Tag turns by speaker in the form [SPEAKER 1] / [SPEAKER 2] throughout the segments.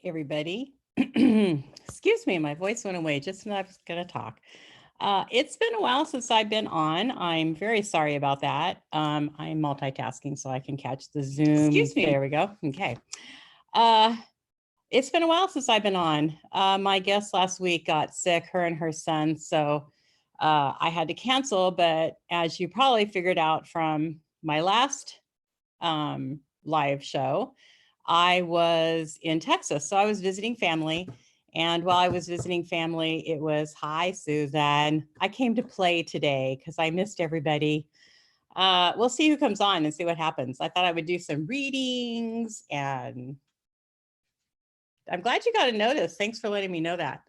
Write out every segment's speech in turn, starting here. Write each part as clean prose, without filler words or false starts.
[SPEAKER 1] Everybody. Excuse me, my voice went away just when I was going to talk. It's been a while since I've been on. I'm very sorry about that. I'm multitasking so I can catch the Zoom.
[SPEAKER 2] Excuse me.
[SPEAKER 1] There we go. Okay. It's been a while since I've been on. My guest last week got sick, her and her son, so I had to cancel. But as you probably figured out from my last live show, I was in Texas. So I was visiting family. And while I was visiting family, it was, hi, Susan. I came to play today because I missed everybody. We'll see who comes on and see what happens. I thought I would do some readings, and I'm glad you got a notice. Thanks for letting me know that.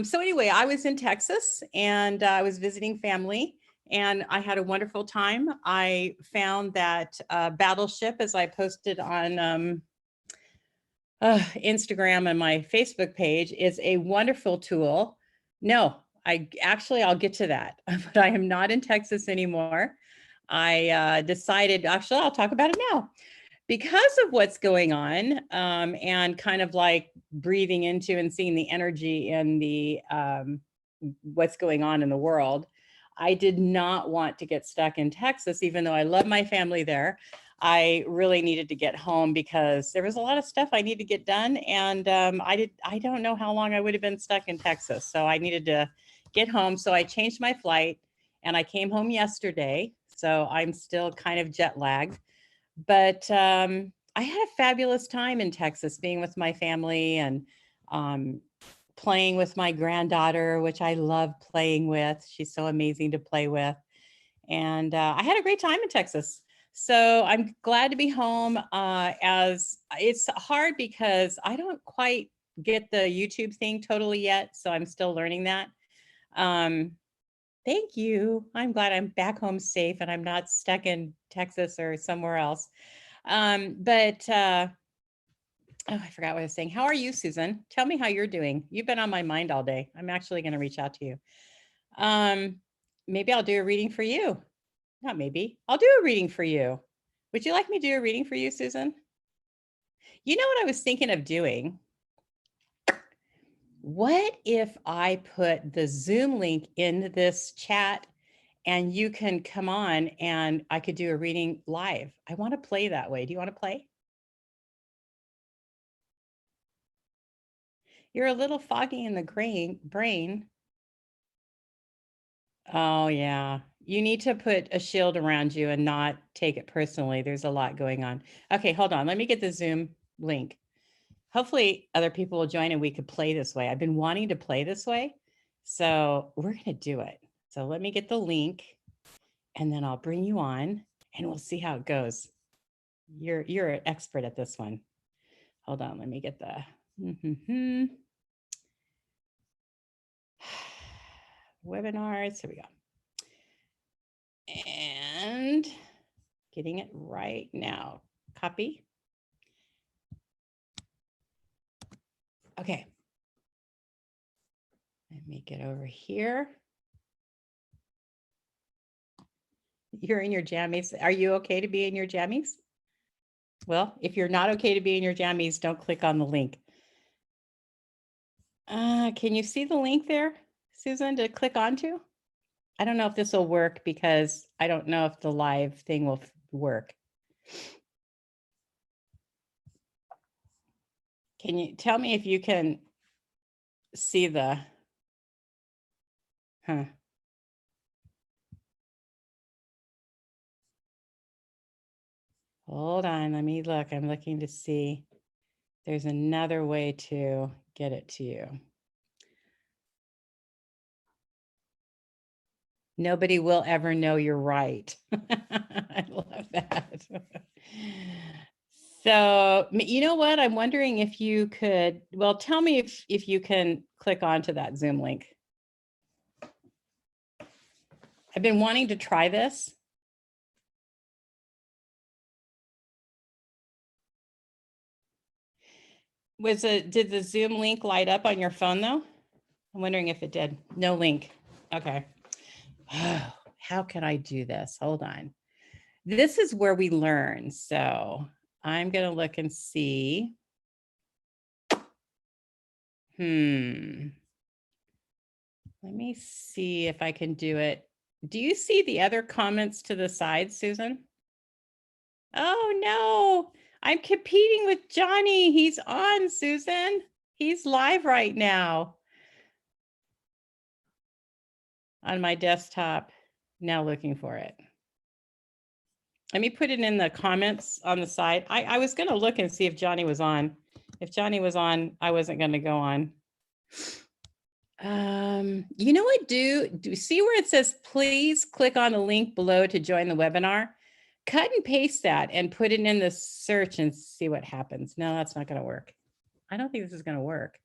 [SPEAKER 1] So anyway, I was in Texas and I was visiting family, and I had a wonderful time. I found that Battleship, as I posted on Instagram and my Facebook page, is a wonderful tool. No, I'll get to that, but I am not in Texas anymore. I decided, actually, I'll talk about it now. Because of what's going on, and kind of like breathing into and seeing the energy in the what's going on in the world, I did not want to get stuck in Texas, even though I love my family there. I really needed to get home because there was a lot of stuff I needed to get done, and I don't know how long I would have been stuck in Texas, so I needed to get home. So I changed my flight, and I came home yesterday. So I'm still kind of jet lagged, but I had a fabulous time in Texas, being with my family and playing with my granddaughter, which I love playing with. She's so amazing to play with. And I had a great time in Texas. So I'm glad to be home. As it's hard because I don't quite get the YouTube thing totally yet. So I'm still learning that. Thank you. I'm glad I'm back home safe and I'm not stuck in Texas or somewhere else. Oh, I forgot what I was saying. How are you, Susan? Tell me how you're doing. You've been on my mind all day. I'm actually going to reach out to you. Maybe I'll do a reading for you. Not maybe. I'll do a reading for you. Would you like me to do a reading for you, Susan? You know what I was thinking of doing? What if I put the Zoom link in this chat and you can come on and I could do a reading live? I want to play that way. Do you want to play? You're a little foggy in the brain. Oh, yeah. You need to put a shield around you and not take it personally. There's a lot going on. Okay, hold on. Let me get the Zoom link. Hopefully other people will join and we could play this way. I've been wanting to play this way, so we're going to do it. So let me get the link and then I'll bring you on and we'll see how it goes. You're an expert at this one. Hold on. Let me get the webinars. Here we go. And getting it right now. Copy. Okay. Let me get over here. You're in your jammies. Are you okay to be in your jammies? Well, if you're not okay to be in your jammies, don't click on the link. Can you see the link there, Susan, to click onto? I don't know if this will work because I don't know if the live thing will work. Can you tell me if you can see the, Hold on, let me look. I'm looking to see. There's another way to get it to you. Nobody will ever know you're right. I love that. So, you know what? I'm wondering if you could, well, tell me if you can click onto that Zoom link. I've been wanting to try this. Did the Zoom link light up on your phone though? I'm wondering if it did. No link. Okay. How can I do this? Hold on. This is where we learn. So I'm going to look and see. Let me see if I can do it. Do you see the other comments to the side, Susan? Oh, no. I'm competing with Johnny. He's on, Susan. He's live right now on my desktop. Now looking for it. Let me put it in the comments on the side. I was going to look and see if Johnny was on. If Johnny was on, I wasn't going to go on. You know what, do you see where it says, please click on the link below to join the webinar? Cut and paste that and put it in the search and see what happens. No, that's not going to work. I don't think this is going to work.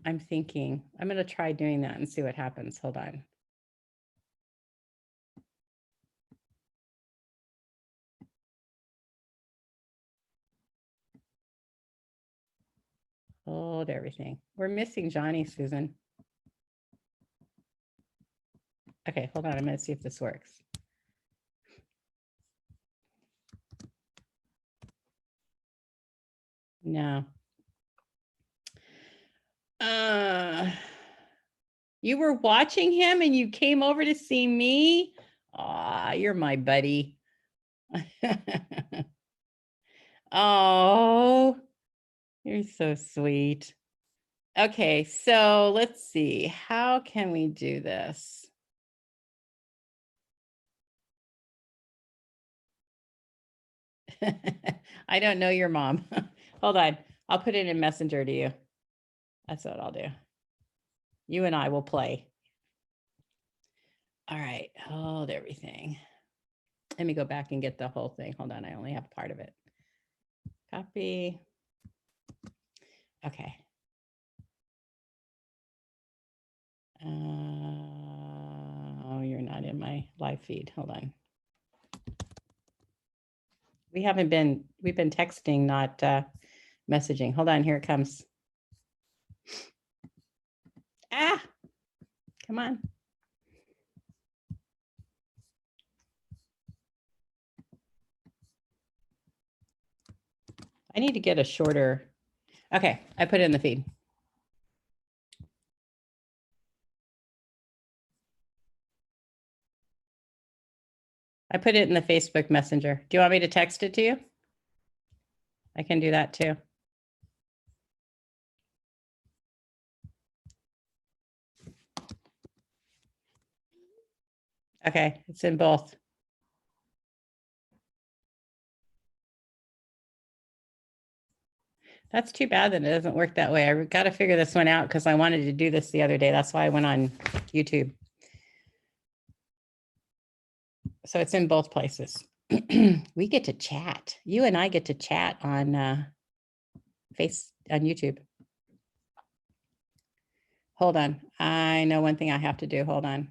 [SPEAKER 1] I'm thinking I'm going to try doing that and see what happens. Hold on. Hold everything. We're missing Johnny, Susan. Okay, hold on. I'm going to see if this works. No. You were watching him and you came over to see me? Aw, you're my buddy. Oh, you're so sweet. Okay, so let's see. How can we do this? I don't know your mom. Hold on. I'll put it in Messenger to you. That's what I'll do. You and I will play. All right. Hold everything. Let me go back and get the whole thing. Hold on. I only have part of it. Copy. Okay. Oh, you're not in my live feed. Hold on. We've been texting, not messaging. Hold on, here it comes. Ah, come on. I need to get a shorter. Okay, I put it in the feed. I put it in the Facebook Messenger. Do you want me to text it to you? I can do that too. Okay, it's in both. That's too bad that it doesn't work that way. I got to figure this one out because I wanted to do this the other day. That's why I went on YouTube. So it's in both places. We get to chat. You and I get to chat on on YouTube. Hold on. I know one thing I have to do. Hold on.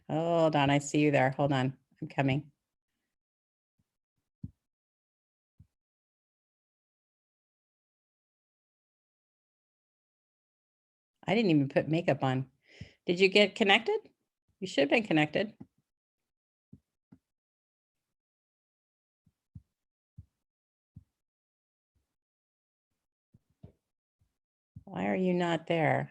[SPEAKER 1] Hold on. I see you there. Hold on. I'm coming. I didn't even put makeup on. Did you get connected? You should have been connected. Why are you not there?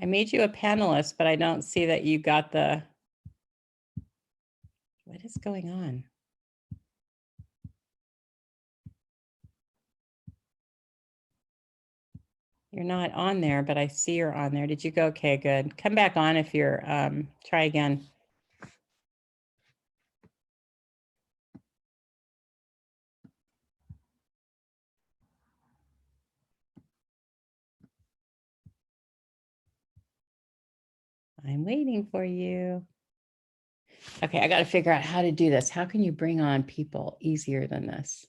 [SPEAKER 1] I made you a panelist, but I don't see that you got the. What is going on? You're not on there, but I see you're on there. Did you go? Okay, good. Come back on if you're, try again. I'm waiting for you. Okay, I got to figure out how to do this. How can you bring on people easier than this?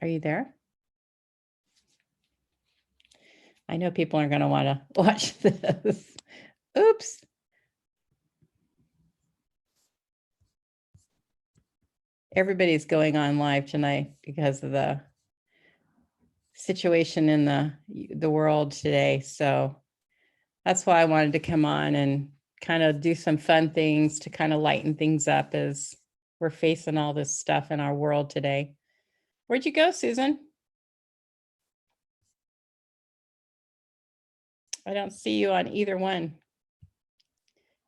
[SPEAKER 1] Are you there? I know people are going to want to watch this. Oops. Everybody's going on live tonight because of the situation in the world today. So that's why I wanted to come on and kind of do some fun things to kind of lighten things up as we're facing all this stuff in our world today. Where'd you go, Susan? I don't see you on either one.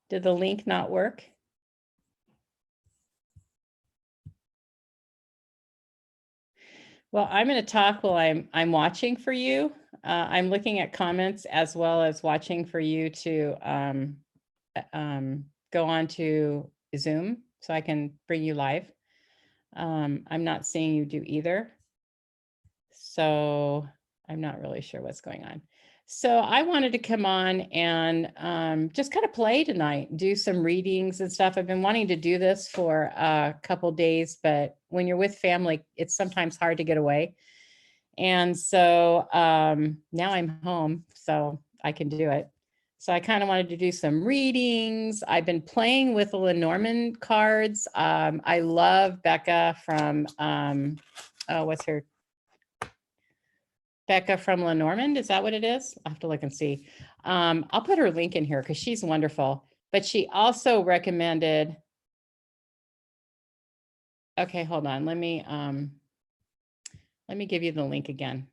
[SPEAKER 1] Did the link not work? Well, I'm going to talk while I'm watching for you. I'm looking at comments as well as watching for you to go on to Zoom so I can bring you live. I'm not seeing you do either. So I'm not really sure what's going on. So I wanted to come on and just kind of play tonight, do some readings and stuff. I've been wanting to do this for a couple days, but when you're with family, it's sometimes hard to get away. And so now I'm home, so I can do it. So I kind of wanted to do some readings. I've been playing with the Lenormand cards. I love Becca from, what's her? Becca from Lenormand, is that what it is? I'll have to look and see. I'll put her link in here because she's wonderful. But she also recommended, okay, hold on. Let me give you the link again.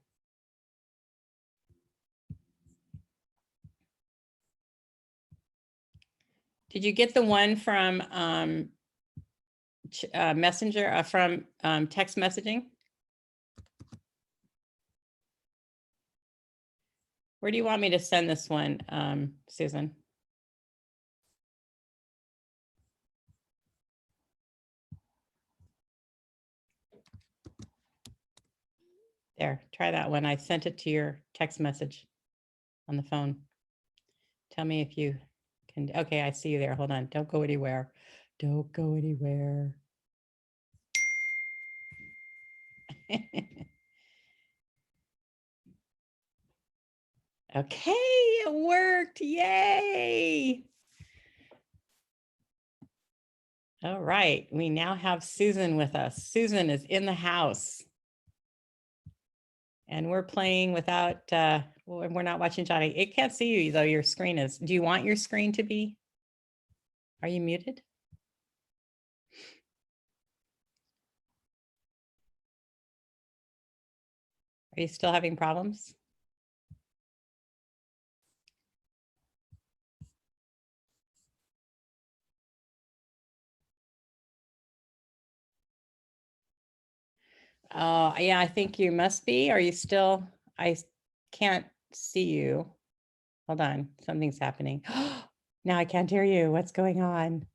[SPEAKER 1] Did you get the one from Messenger, from text messaging? Where do you want me to send this one, Susan? There, try that one. I sent it to your text message on the phone. Tell me if you can. Okay, I see you there. Hold on. Don't go anywhere. Don't go anywhere. Okay, it worked. Yay. All right, we now have Susan with us. Susan is in the house. And we're playing without, we're not watching Johnny. It can't see you though, your screen is. Do you want your screen to be? Are you muted? Are you still having problems? Oh, yeah, I think you must be. Are you still? I can't see you. Hold on, something's happening. Now I can't hear you. What's going on?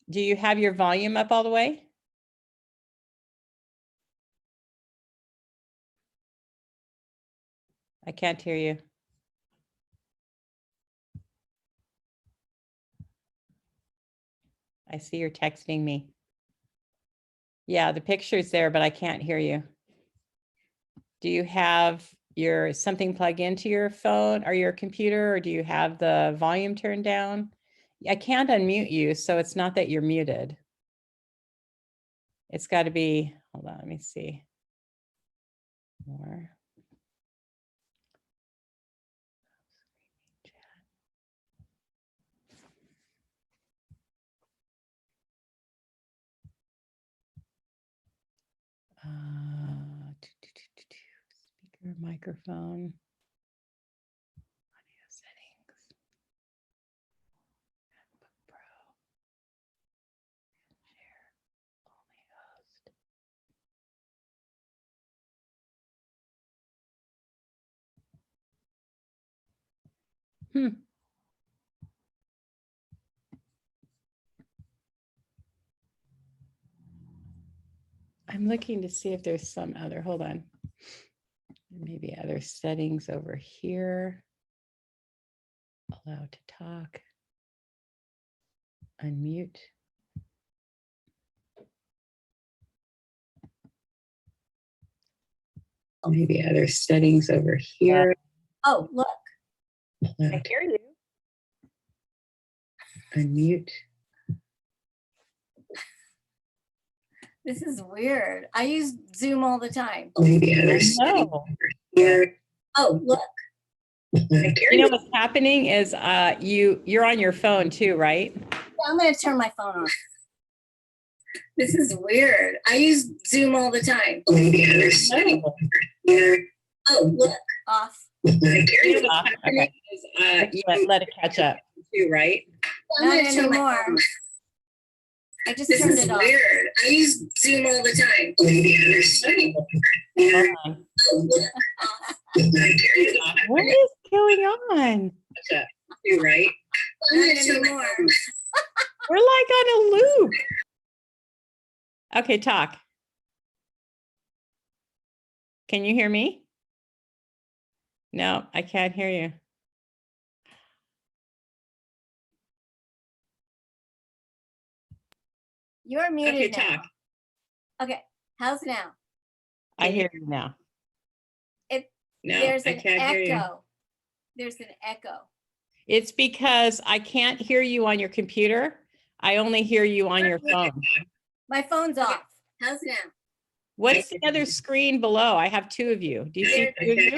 [SPEAKER 1] Do you have your volume up all the way? I can't hear you. I see you're texting me. Yeah, the picture's there, but I can't hear you. Do you have your something plugged into your phone or your computer, or do you have the volume turned down? I can't unmute you, so it's not that you're muted. It's got to be, hold on, let me see. More. Speaker, microphone, audio settings, MacBook Pro, share, only host. I'm looking to see if there's some other, hold on. Maybe other settings over here. Allow to talk. Unmute. Maybe other settings over here.
[SPEAKER 2] Oh, look.
[SPEAKER 1] I hear you. Unmute.
[SPEAKER 2] This is weird. I use Zoom all the time.
[SPEAKER 1] No.
[SPEAKER 2] Oh, look.
[SPEAKER 1] You know what's happening is you're on your phone too, right?
[SPEAKER 2] I'm going to turn my phone off. This is weird. I use Zoom all the time.
[SPEAKER 1] No.
[SPEAKER 2] Oh, look. Off.
[SPEAKER 1] Okay. Let it catch up too, right?
[SPEAKER 2] Not anymore. I just turned it off. Weird. I use Zoom all the time.
[SPEAKER 1] What is going on? Too, right?
[SPEAKER 2] Not anymore.
[SPEAKER 1] We're like on a loop. Okay, talk. Can you hear me? No, I can't hear you.
[SPEAKER 2] You're muted
[SPEAKER 1] Okay,
[SPEAKER 2] now.
[SPEAKER 1] talk.
[SPEAKER 2] Okay, how's now?
[SPEAKER 1] I hear you now. No,
[SPEAKER 2] there's
[SPEAKER 1] I
[SPEAKER 2] an
[SPEAKER 1] can't hear you.
[SPEAKER 2] echo. There's an echo.
[SPEAKER 1] It's because I can't hear you on your computer. I only hear you on your phone.
[SPEAKER 2] My phone's off. How's now?
[SPEAKER 1] What's the other screen below? I have two of you. Do you see two of you?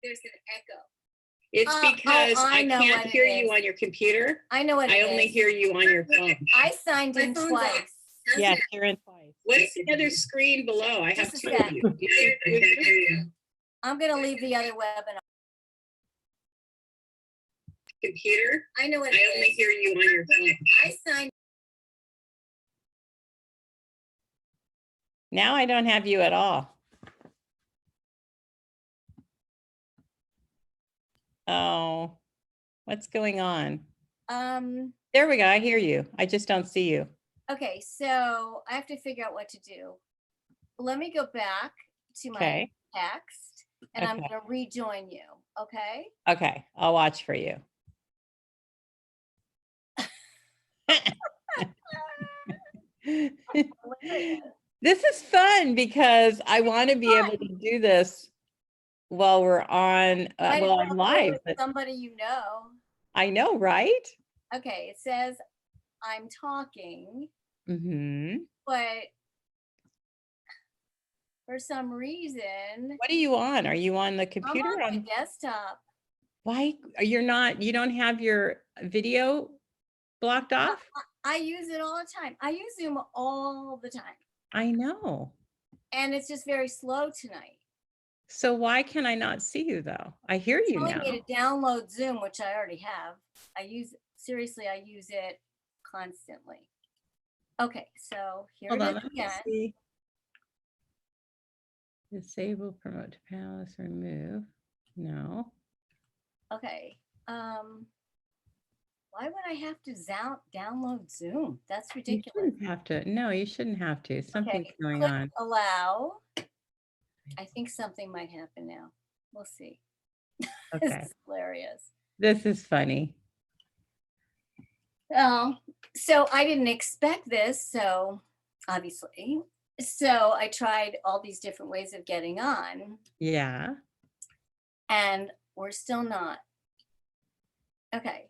[SPEAKER 2] There's an echo.
[SPEAKER 1] It's because I can't hear you on your computer.
[SPEAKER 2] I know what it is.
[SPEAKER 1] I only hear you on your phone.
[SPEAKER 2] I signed in twice.
[SPEAKER 1] Yes, you're in twice. What's the other screen below? I have two of you. Do you see two of you?
[SPEAKER 2] I'm going to leave the other webinar.
[SPEAKER 1] Computer?
[SPEAKER 2] I know what it is.
[SPEAKER 1] I only hear you on your phone.
[SPEAKER 2] I signed.
[SPEAKER 1] Now I don't have you at all. Oh, what's going on? There we go. I hear you. I just don't see you.
[SPEAKER 2] Okay, so I have to figure out what to do. Let me go back to my text and I'm going to rejoin you. Okay.
[SPEAKER 1] Okay. I'll watch for you. This is fun because I want to be able to do this while we're on, while I'm live.
[SPEAKER 2] Somebody you know.
[SPEAKER 1] I know, right?
[SPEAKER 2] Okay, it says I'm talking,
[SPEAKER 1] Mm-hmm.
[SPEAKER 2] but for some reason.
[SPEAKER 1] What are you on? Are you on the computer?
[SPEAKER 2] I'm on my desktop.
[SPEAKER 1] Why you're not? You don't have your video blocked off?
[SPEAKER 2] I use it all the time. I use Zoom all the time.
[SPEAKER 1] I know.
[SPEAKER 2] And it's just very slow tonight.
[SPEAKER 1] So why can I not see you though? I hear you now.
[SPEAKER 2] It's telling me to download Zoom, which I already have. I use it constantly. Okay, so here it is again.
[SPEAKER 1] Disable, promote to panelists, remove. No.
[SPEAKER 2] Okay. Why would I have to download Zoom? That's ridiculous.
[SPEAKER 1] You shouldn't have to. No, you shouldn't have to. Something's going
[SPEAKER 2] click
[SPEAKER 1] on.
[SPEAKER 2] Allow. I think something might happen now. We'll see.
[SPEAKER 1] Okay.
[SPEAKER 2] This is hilarious.
[SPEAKER 1] This is funny.
[SPEAKER 2] So I didn't expect this, so obviously. So I tried all these different ways of getting on.
[SPEAKER 1] Yeah.
[SPEAKER 2] And we're still not. Okay.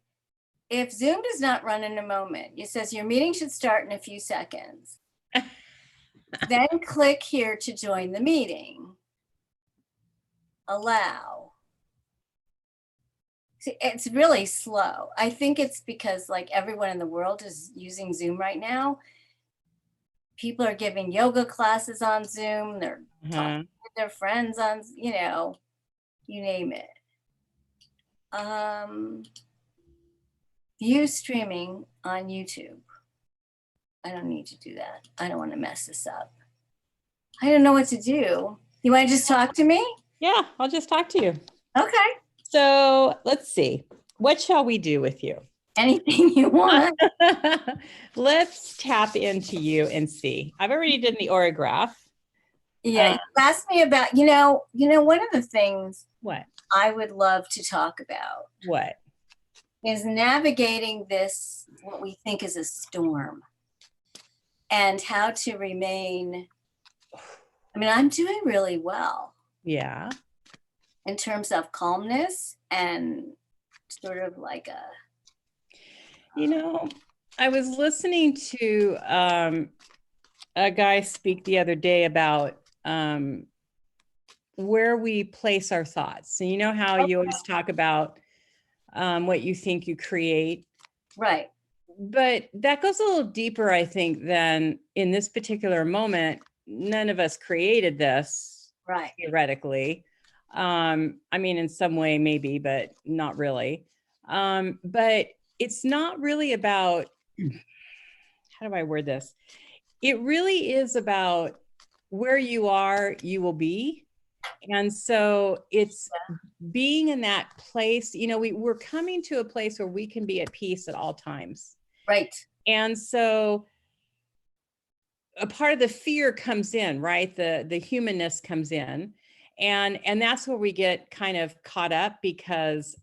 [SPEAKER 2] If Zoom does not run in a moment, it says your meeting should start in a few seconds. Then click here to join the meeting. Allow. See, it's really slow. I think it's because like everyone in the world is using Zoom right now. People are giving yoga classes on Zoom. They're talking with their friends on, you name it. View streaming on YouTube. I don't need to do that. I don't want to mess this up. I don't know what to do. You want to just talk to me?
[SPEAKER 1] Yeah, I'll just talk to you.
[SPEAKER 2] Okay.
[SPEAKER 1] So let's see. What shall we do with you?
[SPEAKER 2] Anything you want.
[SPEAKER 1] Let's tap into you and see. I've already done the Aurograph.
[SPEAKER 2] Yeah, you asked me about, one of the things
[SPEAKER 1] what
[SPEAKER 2] I would love to talk about.
[SPEAKER 1] What?
[SPEAKER 2] Is navigating this, what we think is a storm, and how to remain. I mean, I'm doing really well.
[SPEAKER 1] Yeah.
[SPEAKER 2] In terms of calmness and sort of like a.
[SPEAKER 1] I was listening to a guy speak the other day about where we place our thoughts. So you know how you always talk about what you think you create,
[SPEAKER 2] Right.
[SPEAKER 1] but that goes a little deeper, I think, than in this particular moment. None of us created this
[SPEAKER 2] Right.
[SPEAKER 1] theoretically. I mean, in some way, maybe, but not really. But it's not really about, how do I word this? It really is about where you are, you will be. And so it's being in that place, we're coming to a place where we can be at peace at all times.
[SPEAKER 2] Right.
[SPEAKER 1] And so a part of the fear comes in, right? The humanness comes in. And that's where we get kind of caught up because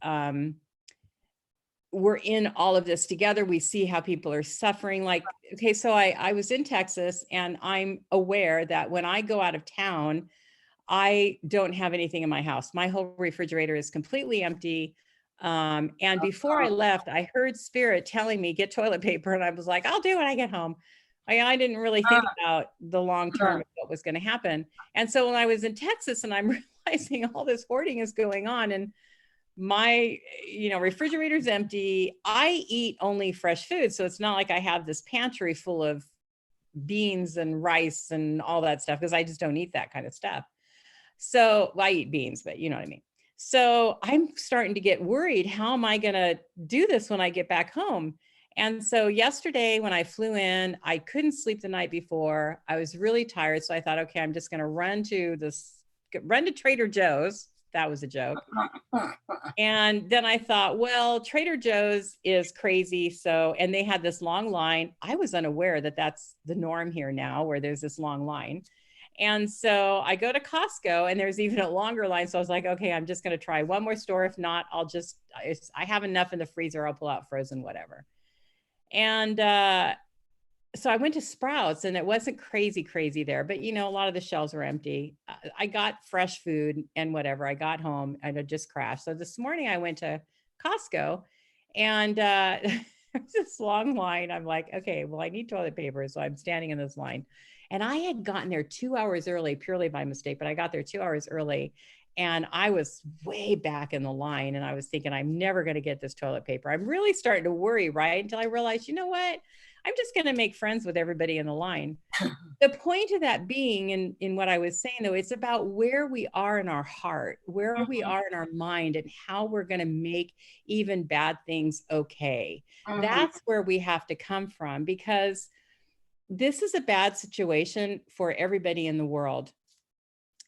[SPEAKER 1] we're in all of this together. We see how people are suffering. Like, okay, so I was in Texas, and I'm aware that when I go out of town, I don't have anything in my house. My whole refrigerator is completely empty. And before I left, I heard Spirit telling me, get toilet paper. And I was like, I'll do it when I get home. I didn't really think about the long term of what was going to happen. And so when I was in Texas and I'm realizing all this hoarding is going on, and my refrigerator's empty, I eat only fresh food, so it's not like I have this pantry full of beans and rice and all that stuff, because I just don't eat that kind of stuff. So I eat beans, but you know what I mean. So I'm starting to get worried, how am I going to do this when I get back home? And so yesterday when I flew in, I couldn't sleep the night before. I was really tired, so I thought, okay, I'm just going to run to Trader Joe's. That was a joke. And then I thought, well, Trader Joe's is crazy. So, and they had this long line. I was unaware that that's the norm here now, where there's this long line. And so I go to Costco, and there's even a longer line. So I was like, okay, I'm just going to try one more store. If not, I have enough in the freezer. I'll pull out frozen, whatever. And so I went to Sprouts, and it wasn't crazy there, but a lot of the shelves were empty. I got fresh food and whatever. I got home and it just crashed. So this morning I went to Costco, and there's this long line. I'm like, okay, well, I need toilet paper. So I'm standing in this line, and I had gotten there 2 hours early, purely by mistake, but I got there 2 hours early. And I was way back in the line, and I was thinking, I'm never going to get this toilet paper. I'm really starting to worry, right? Until I realized, you know what? I'm just going to make friends with everybody in the line. The point of that being, in what I was saying, though, it's about where we are in our heart, where we are in our mind, and how we're going to make even bad things okay. That's where we have to come from, because this is a bad situation for everybody in the world.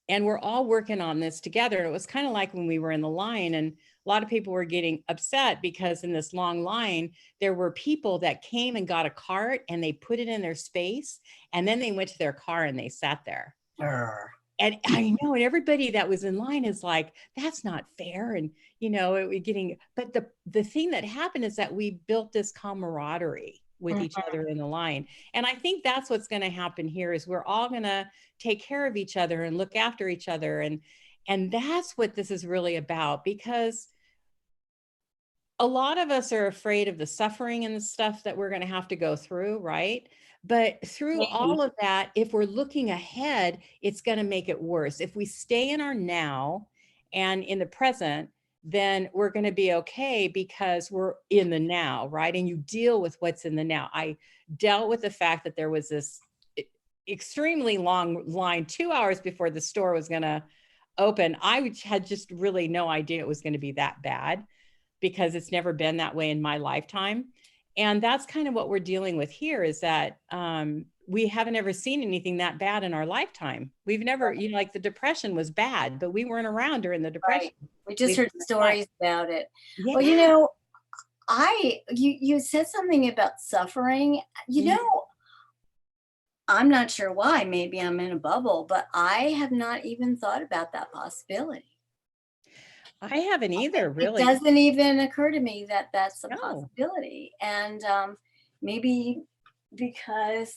[SPEAKER 1] And we're all working on this together. And it was kind of like when we were in the line, and a lot of people were getting upset because in this long line, there were people that came and got a cart, and they put it in their space, and then they went to their car and they sat there. And I know, and everybody that was in line is like, that's not fair. And, but the thing that happened is that we built this camaraderie with each other in the line. And I think that's what's going to happen here, is we're all going to take care of each other and look after each other. And that's what this is really about, because a lot of us are afraid of the suffering and the stuff that we're going to have to go through, right? But through all of that, if we're looking ahead, it's going to make it worse. If we stay in our now and in the present, then we're going to be okay, because we're in the now, right? And you deal with what's in the now. I dealt with the fact that there was this extremely long line 2 hours before the store was going to open. I had just really no idea it was going to be that bad, because it's never been that way in my lifetime. And that's kind of what we're dealing with here, is that we haven't ever seen anything that bad in our lifetime. We've never, like the Depression was bad, but we weren't around during the Depression.
[SPEAKER 2] Right. We just heard stories about it.
[SPEAKER 1] Yeah.
[SPEAKER 2] Well, you said something about suffering. I'm not sure why. Maybe I'm in a bubble, but I have not even thought about that possibility.
[SPEAKER 1] I haven't either, really.
[SPEAKER 2] It doesn't even occur to me that that's a
[SPEAKER 1] No.
[SPEAKER 2] possibility. And maybe because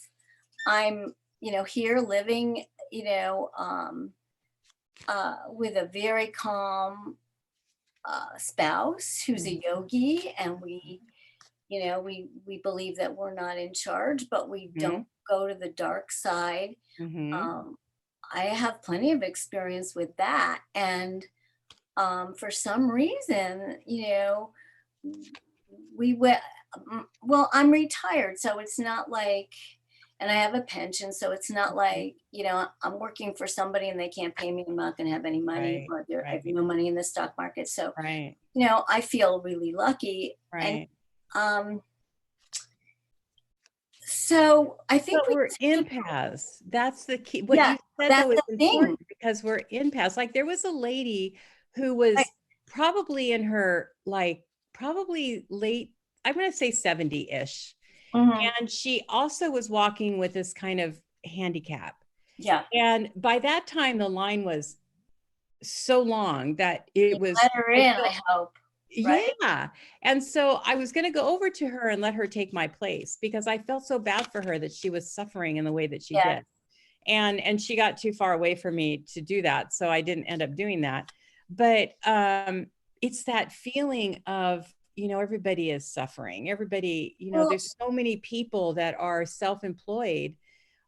[SPEAKER 2] I'm, here living, with a very calm spouse who's a yogi, and we we believe that we're not in charge, but we
[SPEAKER 1] Mhm,
[SPEAKER 2] don't go to the dark side.
[SPEAKER 1] mhm.
[SPEAKER 2] Um, I have plenty of experience with that. And for some reason, we went, well, I'm retired, so it's not like, and I have a pension, so it's not like, I'm working for somebody and they can't pay me. I'm not going to have any money,
[SPEAKER 1] Right,
[SPEAKER 2] or I have
[SPEAKER 1] right,
[SPEAKER 2] no money in the stock market. So,
[SPEAKER 1] right,
[SPEAKER 2] I feel really lucky. And
[SPEAKER 1] right.
[SPEAKER 2] um, so I think
[SPEAKER 1] But
[SPEAKER 2] we,
[SPEAKER 1] we're impasse. That's the key. What
[SPEAKER 2] yeah,
[SPEAKER 1] you said though
[SPEAKER 2] that's
[SPEAKER 1] is
[SPEAKER 2] the thing.
[SPEAKER 1] important because we're impasse. Like there was a lady who
[SPEAKER 2] Right.
[SPEAKER 1] was probably in her like probably late, I'm going to say 70-ish.
[SPEAKER 2] Mhm.
[SPEAKER 1] And she also was walking with this kind of handicap.
[SPEAKER 2] Yeah.
[SPEAKER 1] And by that time, the line was so long that it
[SPEAKER 2] You
[SPEAKER 1] was,
[SPEAKER 2] let her
[SPEAKER 1] I
[SPEAKER 2] in,
[SPEAKER 1] felt,
[SPEAKER 2] I hope. Right.
[SPEAKER 1] yeah. And so I was going to go over to her and let her take my place because I felt so bad for her that she was suffering in the way that she
[SPEAKER 2] Yeah.
[SPEAKER 1] did. And she got too far away from me to do that. So I didn't end up doing that. But it's that feeling of, everybody is suffering. Everybody,
[SPEAKER 2] Well,
[SPEAKER 1] there's so many people that are self-employed.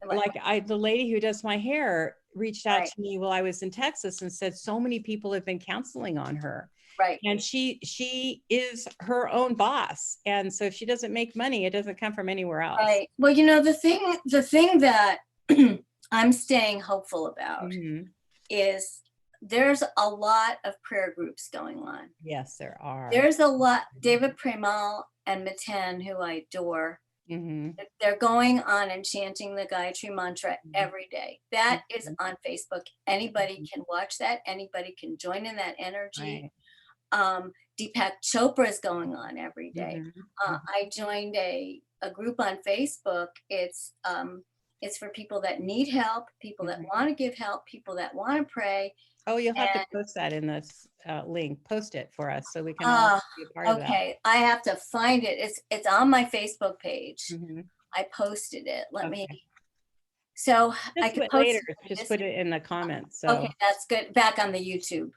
[SPEAKER 2] right.
[SPEAKER 1] Like the lady who does my hair reached out
[SPEAKER 2] Right.
[SPEAKER 1] to me while I was in Texas and said so many people have been counseling on her.
[SPEAKER 2] Right.
[SPEAKER 1] And she is her own boss. And so if she doesn't make money, it doesn't come from anywhere else.
[SPEAKER 2] Right. Well, the thing that I'm staying hopeful about
[SPEAKER 1] Mhm.
[SPEAKER 2] is there's a lot of prayer groups going on.
[SPEAKER 1] Yes, there are.
[SPEAKER 2] There's a lot, David Premal and Miten, who I adore,
[SPEAKER 1] Mhm.
[SPEAKER 2] they're going on and chanting the Gayatri mantra
[SPEAKER 1] Mhm.
[SPEAKER 2] every day. That is
[SPEAKER 1] Mhm.
[SPEAKER 2] on Facebook. Anybody
[SPEAKER 1] Mhm.
[SPEAKER 2] can watch that. Anybody can join in that energy.
[SPEAKER 1] Right.
[SPEAKER 2] Deepak Chopra is going on every day.
[SPEAKER 1] Mhm. Mhm.
[SPEAKER 2] I joined a group on Facebook. It's for people that need help, people that
[SPEAKER 1] Mhm.
[SPEAKER 2] want to give help, people that want to pray.
[SPEAKER 1] Oh, you'll have to
[SPEAKER 2] And
[SPEAKER 1] post that in this link. Post it for us so we can all
[SPEAKER 2] uh,
[SPEAKER 1] be a part of that.
[SPEAKER 2] okay, I have to find it. It's on my Facebook page.
[SPEAKER 1] Mhm.
[SPEAKER 2] I posted it. Let me.
[SPEAKER 1] Okay.
[SPEAKER 2] So I
[SPEAKER 1] Just do
[SPEAKER 2] could
[SPEAKER 1] it
[SPEAKER 2] post
[SPEAKER 1] later.
[SPEAKER 2] it in
[SPEAKER 1] Just
[SPEAKER 2] this.
[SPEAKER 1] put it in the comments.
[SPEAKER 2] Okay,
[SPEAKER 1] So
[SPEAKER 2] that's good. Back on the YouTube.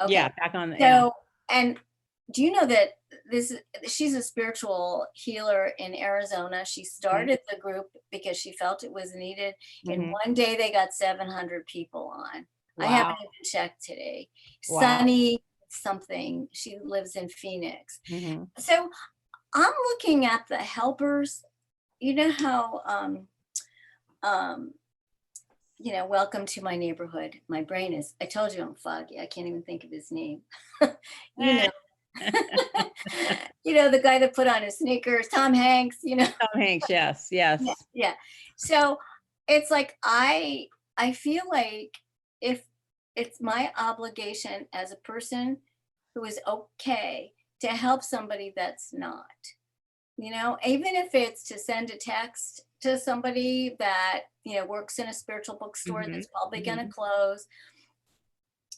[SPEAKER 1] yeah,
[SPEAKER 2] Okay.
[SPEAKER 1] back on. Yeah.
[SPEAKER 2] So, and do you know that she's a spiritual healer in Arizona. She
[SPEAKER 1] Mhm.
[SPEAKER 2] started the group because she felt it was needed. In
[SPEAKER 1] Mhm.
[SPEAKER 2] one day, they got 700 people on. I
[SPEAKER 1] Wow.
[SPEAKER 2] haven't even checked today.
[SPEAKER 1] Wow.
[SPEAKER 2] Sunny something. She lives in Phoenix.
[SPEAKER 1] Mhm.
[SPEAKER 2] So I'm looking at the helpers. You know how um, welcome to my neighborhood. My brain is, I told you I'm foggy. I can't even think of his name. you know, the guy that put on his sneakers, Tom Hanks,
[SPEAKER 1] Tom Hanks. Yes.
[SPEAKER 2] Yeah,
[SPEAKER 1] Yes.
[SPEAKER 2] yeah. So it's like I feel like if it's my obligation as a person who is okay to help somebody that's not, even if it's to send a text to somebody that, works in a spiritual bookstore
[SPEAKER 1] Mhm.
[SPEAKER 2] that's probably going to
[SPEAKER 1] Mhm.
[SPEAKER 2] close,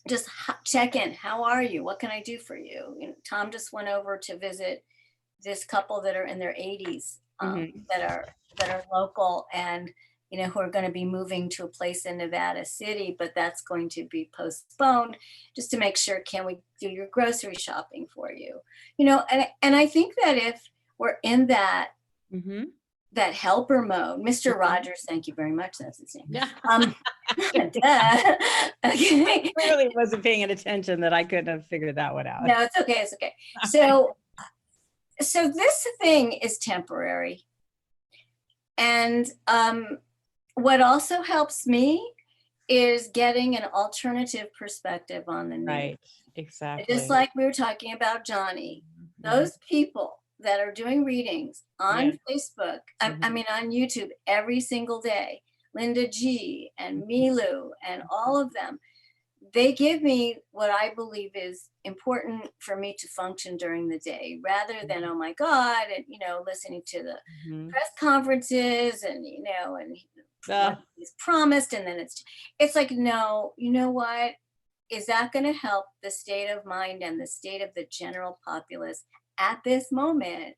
[SPEAKER 2] just check in. How are you? What can I do for you? Tom just went over to visit this couple that are in their 80s,
[SPEAKER 1] Mhm.
[SPEAKER 2] that are local, and who are going to be moving to a place in Nevada City, but that's going to be postponed just to make sure, can we do your grocery shopping for you? And I think that if we're in
[SPEAKER 1] Mhm.
[SPEAKER 2] that helper mode, Mr.
[SPEAKER 1] Mhm.
[SPEAKER 2] Rogers, thank you very much, that's his name.
[SPEAKER 1] Yeah.
[SPEAKER 2] Um, duh. Okay.
[SPEAKER 1] Clearly wasn't paying attention that I couldn't have figured that one out.
[SPEAKER 2] No, it's okay. It's okay. So this thing is temporary. And what also helps me is getting an alternative perspective on the news.
[SPEAKER 1] Right.
[SPEAKER 2] Just
[SPEAKER 1] Exactly.
[SPEAKER 2] like we were talking about Johnny,
[SPEAKER 1] Mhm.
[SPEAKER 2] those people that are doing readings
[SPEAKER 1] Yeah.
[SPEAKER 2] on Facebook, I
[SPEAKER 1] Mhm.
[SPEAKER 2] mean, on YouTube every single day, Linda G and
[SPEAKER 1] Mhm.
[SPEAKER 2] Milu and all of them, they give me what I believe is important for me to function during the day rather than, oh my God, and, listening to the
[SPEAKER 1] Mhm.
[SPEAKER 2] press conferences and, and what
[SPEAKER 1] Uh,
[SPEAKER 2] is promised. And then it's like, no, you know what? Is that going to help the state of mind and the state of the general populace at this moment?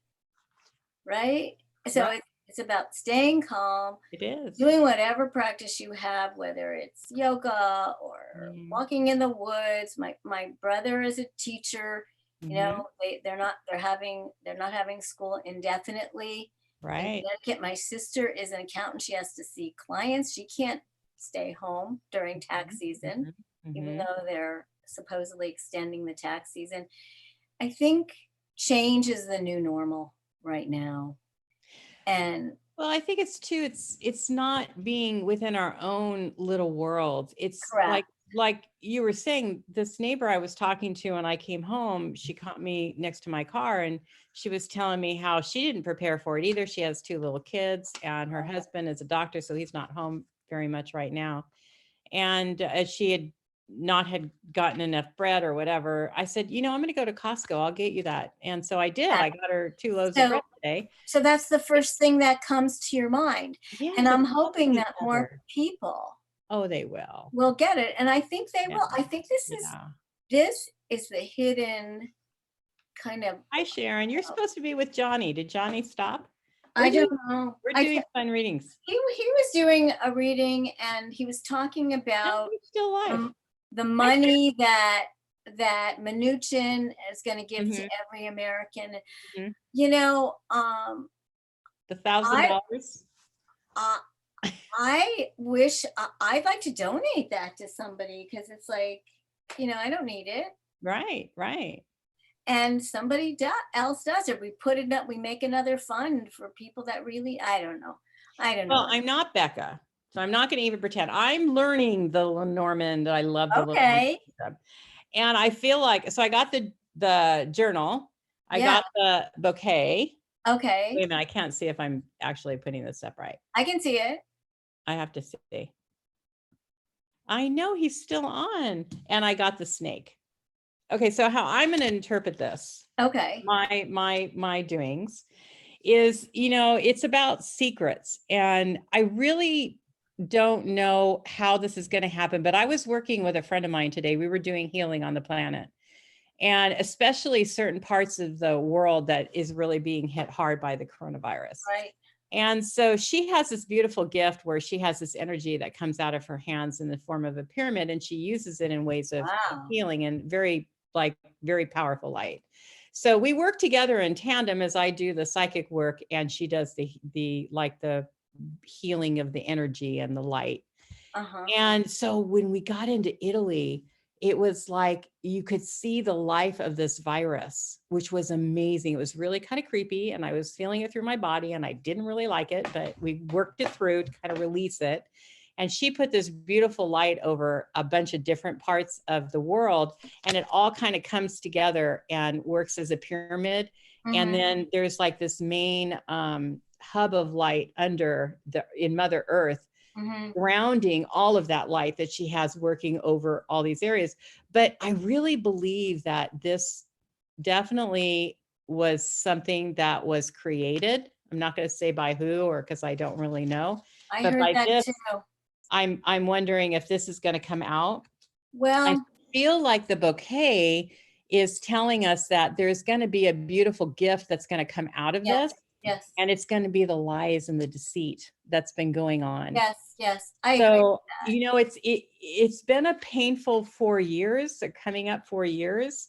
[SPEAKER 2] Right. So
[SPEAKER 1] right.
[SPEAKER 2] it's about staying calm,
[SPEAKER 1] It is.
[SPEAKER 2] doing whatever practice you have, whether it's yoga or
[SPEAKER 1] Mhm.
[SPEAKER 2] walking in the woods. My brother is a teacher. You know, they're not having school indefinitely. In
[SPEAKER 1] Right.
[SPEAKER 2] Connecticut, my sister is an accountant. She has to see clients. She can't stay home during tax
[SPEAKER 1] Mhm,
[SPEAKER 2] season,
[SPEAKER 1] mhm,
[SPEAKER 2] even
[SPEAKER 1] mhm.
[SPEAKER 2] though they're supposedly extending the tax season. I think change is the new normal right now. And
[SPEAKER 1] Well, I think it's too, it's not being within our own little world. It's
[SPEAKER 2] correct.
[SPEAKER 1] like you were saying, this neighbor I was talking to when I came home, she caught me next to my car and she was telling me how she didn't prepare for it either. She has two little kids and her husband is a doctor, so he's not home very much right now. And she had not had gotten enough bread or whatever. I said, I'm going to go to Costco. I'll get you that. And so I did.
[SPEAKER 2] Yeah.
[SPEAKER 1] I got her 2 loaves of bread
[SPEAKER 2] So,
[SPEAKER 1] today.
[SPEAKER 2] so that's the first thing that comes to your mind.
[SPEAKER 1] Yeah,
[SPEAKER 2] And
[SPEAKER 1] they're
[SPEAKER 2] I'm
[SPEAKER 1] helping
[SPEAKER 2] hoping
[SPEAKER 1] each
[SPEAKER 2] that more
[SPEAKER 1] other.
[SPEAKER 2] people
[SPEAKER 1] Oh, they will.
[SPEAKER 2] will get it. And I think they
[SPEAKER 1] Yeah,
[SPEAKER 2] will. I think
[SPEAKER 1] yeah.
[SPEAKER 2] this is the hidden kind of,
[SPEAKER 1] Hi, Sharon. You're supposed to be with Johnny. Did Johnny stop? We're
[SPEAKER 2] I
[SPEAKER 1] doing
[SPEAKER 2] don't know.
[SPEAKER 1] we're doing fun readings.
[SPEAKER 2] He was doing a reading and he was talking
[SPEAKER 1] No,
[SPEAKER 2] about
[SPEAKER 1] he's still alive.
[SPEAKER 2] the
[SPEAKER 1] Hi,
[SPEAKER 2] money that Mnuchin is going to give to
[SPEAKER 1] Sharon.
[SPEAKER 2] every American.
[SPEAKER 1] Mhm.
[SPEAKER 2] You know,
[SPEAKER 1] The
[SPEAKER 2] I
[SPEAKER 1] $1,000.
[SPEAKER 2] uh, I wish I'd like to donate that to somebody because it's like, I don't need it.
[SPEAKER 1] Right, right.
[SPEAKER 2] And somebody else does it. We put it up, we make another fund for people that really, I don't know. I don't know.
[SPEAKER 1] Well, I'm not Becca, so I'm not going to even pretend. I'm learning the Lenormand. I love the Lenormand
[SPEAKER 2] Okay.
[SPEAKER 1] stuff. And I feel like, so I got the journal, I
[SPEAKER 2] Yeah.
[SPEAKER 1] got the bouquet.
[SPEAKER 2] Okay.
[SPEAKER 1] Wait a minute, I can't see if I'm actually putting this up right.
[SPEAKER 2] I can see it.
[SPEAKER 1] I have to see. I know he's still on. And I got the snake. Okay, so how I'm going to interpret this,
[SPEAKER 2] Okay.
[SPEAKER 1] my doings is, it's about secrets. And I really don't know how this is going to happen, but I was working with a friend of mine today. We were doing healing on the planet. And especially certain parts of the world that is really being hit hard by the coronavirus.
[SPEAKER 2] Right.
[SPEAKER 1] And so she has this beautiful gift where she has this energy that comes out of her hands in the form of a pyramid, and she uses it in ways of
[SPEAKER 2] Wow.
[SPEAKER 1] healing and very powerful light. So we work together in tandem as I do the psychic work and she does the healing of the energy and the light.
[SPEAKER 2] Uh-huh.
[SPEAKER 1] And so when we got into Italy, it was like you could see the life of this virus, which was amazing. It was really kind of creepy, and I was feeling it through my body, and I didn't really like it, but we worked it through to kind of release it. And she put this beautiful light over a bunch of different parts of the world, and it all kind of comes together and works as a pyramid. And then there's like this main hub of light in Mother Earth, grounding all of that light that she has working over all these areas. But I really believe that this definitely was something that was created. I'm not going to say by who, or because I don't really know,
[SPEAKER 2] I
[SPEAKER 1] but
[SPEAKER 2] heard
[SPEAKER 1] by
[SPEAKER 2] that
[SPEAKER 1] this,
[SPEAKER 2] too.
[SPEAKER 1] I'm wondering if this is going to come out. I
[SPEAKER 2] Well,
[SPEAKER 1] feel like the bouquet is telling us that there's going to be a beautiful gift that's going to come out of
[SPEAKER 2] yes,
[SPEAKER 1] this.
[SPEAKER 2] yes,
[SPEAKER 1] And it's going to be the lies and the deceit that's been going on.
[SPEAKER 2] yes, yes. I agree
[SPEAKER 1] So,
[SPEAKER 2] with that.
[SPEAKER 1] it's been a painful 4 years, or coming up 4 years,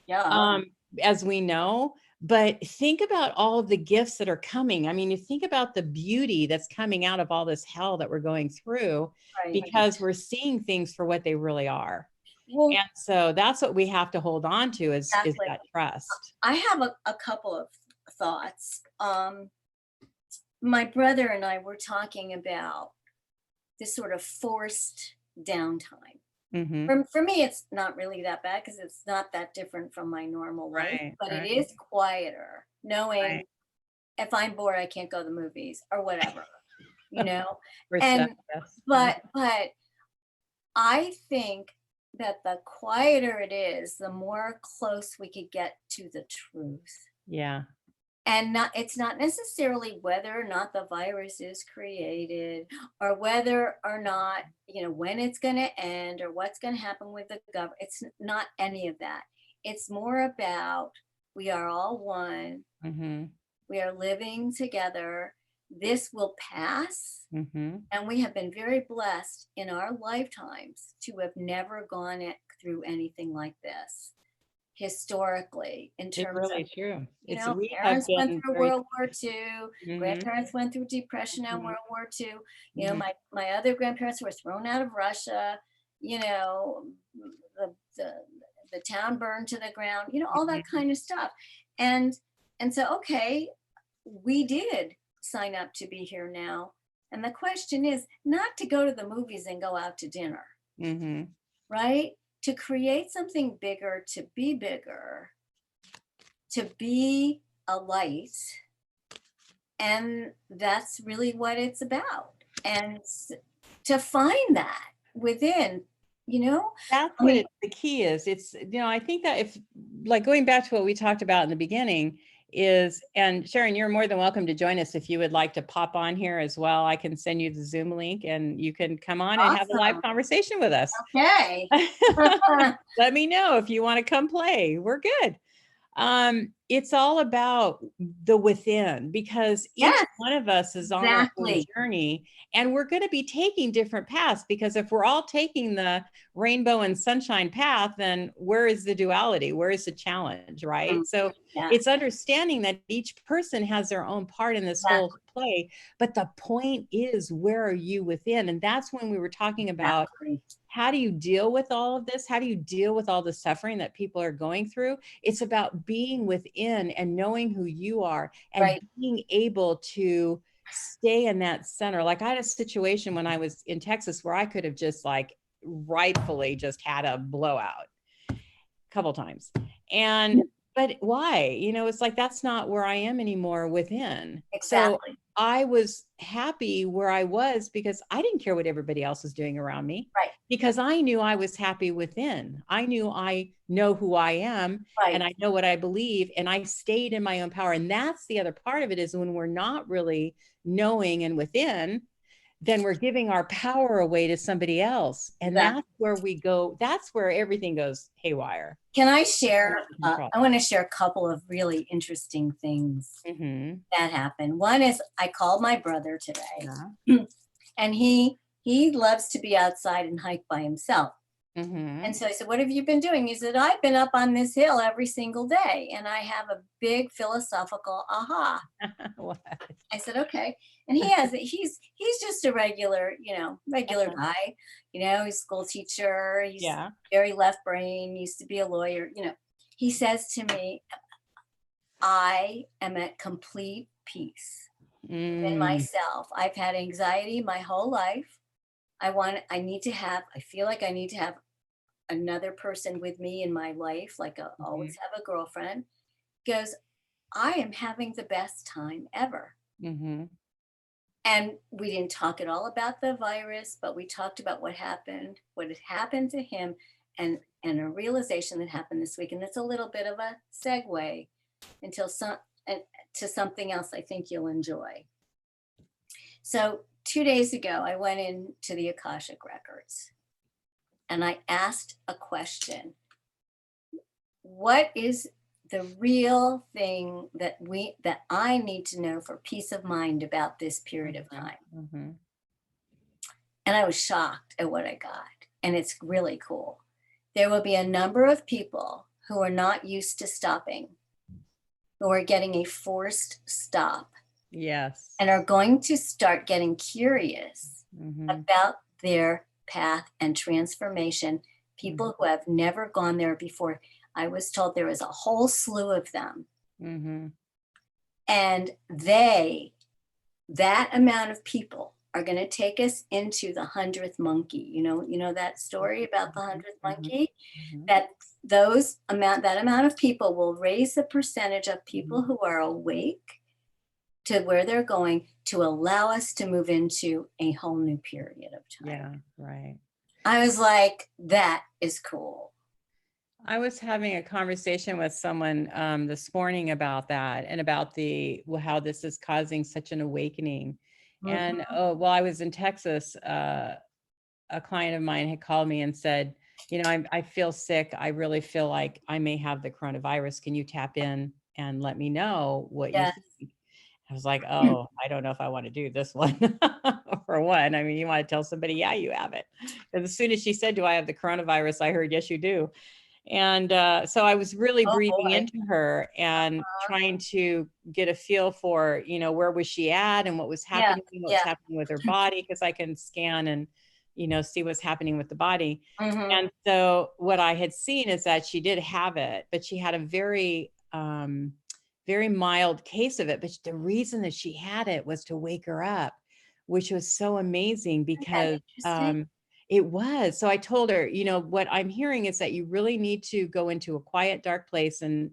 [SPEAKER 2] Yeah.
[SPEAKER 1] as we know. But think about all of the gifts that are coming. I mean, you think about the beauty that's coming out of all this hell that we're going through,
[SPEAKER 2] Right.
[SPEAKER 1] because we're seeing things for what they really are.
[SPEAKER 2] Well,
[SPEAKER 1] And so that's what we have to hold on to is
[SPEAKER 2] exactly.
[SPEAKER 1] that trust.
[SPEAKER 2] I have a couple of thoughts. My brother and I were talking about this sort of forced downtime.
[SPEAKER 1] Mm-hmm.
[SPEAKER 2] For me, it's not really that bad because it's not that different from my normal life,
[SPEAKER 1] Right,
[SPEAKER 2] but it
[SPEAKER 1] right,
[SPEAKER 2] is quieter knowing
[SPEAKER 1] right.
[SPEAKER 2] if I'm bored, I can't go to the movies or whatever, you know? And,
[SPEAKER 1] Yes.
[SPEAKER 2] but I think that the quieter it is, the more close we could get to the truth.
[SPEAKER 1] Yeah.
[SPEAKER 2] And it's not necessarily whether or not the virus is created or whether or not, when it's going to end or what's going to happen with the government. It's not any of that. It's more about we are all one.
[SPEAKER 1] Mm-hmm.
[SPEAKER 2] We are living together. This will pass.
[SPEAKER 1] Mm-hmm.
[SPEAKER 2] And we have been very blessed in our lifetimes to have never gone through anything like this. historically in
[SPEAKER 1] It's
[SPEAKER 2] terms of,
[SPEAKER 1] really true.
[SPEAKER 2] you
[SPEAKER 1] It's
[SPEAKER 2] know,
[SPEAKER 1] we have
[SPEAKER 2] parents went
[SPEAKER 1] been
[SPEAKER 2] through
[SPEAKER 1] very.
[SPEAKER 2] World War II,
[SPEAKER 1] Mhm,
[SPEAKER 2] grandparents went through Depression and
[SPEAKER 1] mhm,
[SPEAKER 2] World War II. You know,
[SPEAKER 1] mhm,
[SPEAKER 2] my other grandparents were thrown out of Russia, you know, the the the town burned to the ground, you know, all that
[SPEAKER 1] mhm.
[SPEAKER 2] kind of stuff. And and so okay, we did sign up to be here now. And the question is not to go to the movies and go out to dinner,
[SPEAKER 1] Mhm.
[SPEAKER 2] right? To create something bigger, to be a light. And that's really what it's about. And to find that within, you know,
[SPEAKER 1] That's
[SPEAKER 2] I
[SPEAKER 1] what
[SPEAKER 2] mean,
[SPEAKER 1] it the key is. It's, I think that if, like, going back to what we talked about in the beginning is, and Sharon, you're more than welcome to join us if you would like to pop on here as well. I can send you the Zoom link and you can come on and have a live
[SPEAKER 2] awesome.
[SPEAKER 1] conversation with us.
[SPEAKER 2] Okay.
[SPEAKER 1] Let me know if you want to come play. We're good. It's all about the within because each
[SPEAKER 2] Yes,
[SPEAKER 1] one of us is on our own
[SPEAKER 2] exactly.
[SPEAKER 1] journey and we're going to be taking different paths because if we're all taking the rainbow and sunshine path, then where is the duality? Where is the challenge,
[SPEAKER 2] Mm,
[SPEAKER 1] right? So
[SPEAKER 2] yeah,
[SPEAKER 1] it's understanding that each person has their own part in this whole
[SPEAKER 2] exactly.
[SPEAKER 1] play, but the point is, where are you within? And that's when we were talking about
[SPEAKER 2] Exactly.
[SPEAKER 1] how do you deal with all of this? How do you deal with all the suffering that people are going through? It's about being within and knowing who you are and
[SPEAKER 2] Right.
[SPEAKER 1] being able to stay in that center. Like I had a situation when I was in Texas where I could have just like rightfully just had a blowout a couple times. And but why? It's like that's not where I am anymore within. So
[SPEAKER 2] Exactly.
[SPEAKER 1] I was happy where I was because I didn't care what everybody else was doing around me
[SPEAKER 2] Right.
[SPEAKER 1] because I knew I was happy within. I knew I know who I am and
[SPEAKER 2] Right.
[SPEAKER 1] I know what I believe and I stayed in my own power. And that's the other part of it is when we're not really knowing and within, then we're giving our power away to somebody else. And
[SPEAKER 2] Exactly.
[SPEAKER 1] that's where we go, that's where everything goes haywire.
[SPEAKER 2] Can I
[SPEAKER 1] Not
[SPEAKER 2] share?
[SPEAKER 1] in control.
[SPEAKER 2] I want to share a couple of really interesting things
[SPEAKER 1] Mm-hmm.
[SPEAKER 2] that happened. One is I called my brother today,
[SPEAKER 1] Yeah.
[SPEAKER 2] and he loves to be outside and hike by himself.
[SPEAKER 1] Mm-hmm.
[SPEAKER 2] And so I said, "What have you been doing?" He said, "I've been up on this hill every single day, and I have a big philosophical aha."
[SPEAKER 1] What?
[SPEAKER 2] I said, "Okay." And he's just a regular, regular
[SPEAKER 1] Uh-huh.
[SPEAKER 2] guy. He's a school teacher. He's
[SPEAKER 1] Yeah.
[SPEAKER 2] very left brain. Used to be a lawyer. He says to me, "I am at complete peace within
[SPEAKER 1] Mm.
[SPEAKER 2] myself. I've had anxiety my whole life. I feel like I need to have another person with me in my life, like
[SPEAKER 1] Mhm.
[SPEAKER 2] always have a girlfriend." Goes, "I am having the best time ever."
[SPEAKER 1] Mhm.
[SPEAKER 2] And we didn't talk at all about the virus, but we talked about what had happened to him, and a realization that happened this week. And it's a little bit of a segue until some and to something else I think you'll enjoy. So 2 days ago, I went into the Akashic Records and I asked a question. What is the real thing that I need to know for peace of mind about this period of
[SPEAKER 1] Mhm.
[SPEAKER 2] time?
[SPEAKER 1] Mhm.
[SPEAKER 2] And I was shocked at what I got. And it's really cool. There will be a number of people who are not used to stopping, who are getting a forced stop,
[SPEAKER 1] Yes.
[SPEAKER 2] and are going to start getting curious
[SPEAKER 1] Mhm.
[SPEAKER 2] about their path and transformation.
[SPEAKER 1] Mhm.
[SPEAKER 2] People who have never gone there before. I was told there is a whole slew of them.
[SPEAKER 1] Mhm.
[SPEAKER 2] And that amount of people are going to take us into the 100th monkey. You know that story about the
[SPEAKER 1] Mhm.
[SPEAKER 2] 100th
[SPEAKER 1] Mhm.
[SPEAKER 2] monkey?
[SPEAKER 1] Mhm.
[SPEAKER 2] That that amount of people will raise the percentage of people
[SPEAKER 1] Mhm.
[SPEAKER 2] who are awake to where they're going to allow us to move into a whole new period of time.
[SPEAKER 1] Yeah, right.
[SPEAKER 2] I was like, that is cool.
[SPEAKER 1] I was having a conversation with someone this morning about that and about how this is causing such an awakening. And
[SPEAKER 2] Mhm.
[SPEAKER 1] oh, while I was in Texas, a client of mine had called me and said, I feel sick. I really feel like I may have the coronavirus. Can you tap in and let me know what you
[SPEAKER 2] Yeah.
[SPEAKER 1] think? I was like, oh, I don't know if I want to do this one. For one, I mean, you want to tell somebody, yeah, you have it. And as soon as she said, do I have the coronavirus? I heard, yes, you do. And so I was really
[SPEAKER 2] Oh
[SPEAKER 1] breathing
[SPEAKER 2] boy.
[SPEAKER 1] into her and trying to get a feel for, where was she at and what was
[SPEAKER 2] Yeah,
[SPEAKER 1] what's
[SPEAKER 2] yeah.
[SPEAKER 1] happening with her body, because I can scan and, see what's happening with the body.
[SPEAKER 2] Hmm.
[SPEAKER 1] And so what I had seen is that she did have it, but she had a very mild case of it. But the reason that she had it was to wake her up, which was so amazing
[SPEAKER 2] Isn't that
[SPEAKER 1] because
[SPEAKER 2] interesting?
[SPEAKER 1] it was. So I told her, what I'm hearing is that you really need to go into a quiet, dark place. And,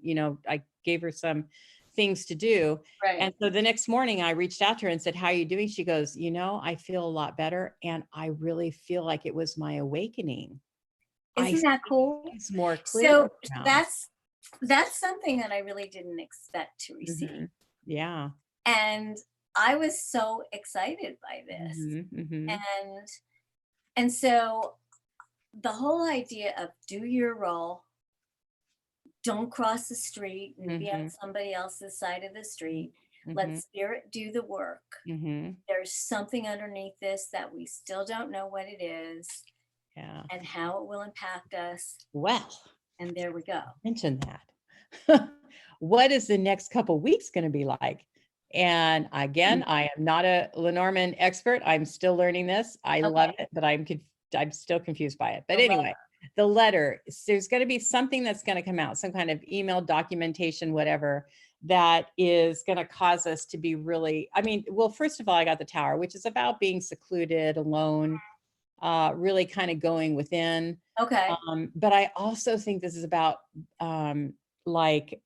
[SPEAKER 1] I gave her some things to do. And
[SPEAKER 2] Right.
[SPEAKER 1] so the next morning I reached out to her and said, "How are you doing?" She goes, "I feel a lot better. And I really feel like it was my awakening. I
[SPEAKER 2] Isn't that
[SPEAKER 1] see
[SPEAKER 2] cool?
[SPEAKER 1] things more clear
[SPEAKER 2] So
[SPEAKER 1] now."
[SPEAKER 2] that's something that I really didn't expect to receive.
[SPEAKER 1] Mhm. Yeah.
[SPEAKER 2] And I was so excited by this.
[SPEAKER 1] Mhm, mhm,
[SPEAKER 2] And and so the whole idea of do your role, don't cross the street and be on
[SPEAKER 1] mhm,
[SPEAKER 2] somebody else's side of the street. Let
[SPEAKER 1] mhm,
[SPEAKER 2] spirit do the work.
[SPEAKER 1] mhm.
[SPEAKER 2] There's something underneath this that we still don't know what it is
[SPEAKER 1] Yeah.
[SPEAKER 2] and how it will impact us.
[SPEAKER 1] Well,
[SPEAKER 2] And there we go.
[SPEAKER 1] mention that. What is the next couple weeks gonna be like? And
[SPEAKER 2] Hmm.
[SPEAKER 1] again, I am not a Lenormand expert. I'm still learning this. I love
[SPEAKER 2] Okay.
[SPEAKER 1] it, but I'm still confused by it. But
[SPEAKER 2] The
[SPEAKER 1] anyway,
[SPEAKER 2] letter.
[SPEAKER 1] the letter, there's gonna be something that's gonna come out, some kind of email documentation, whatever, that is gonna cause us to be really, I mean, well, first of all, I got the tower, which is about being secluded, alone, really kind of going within.
[SPEAKER 2] Okay.
[SPEAKER 1] But I also think this is about like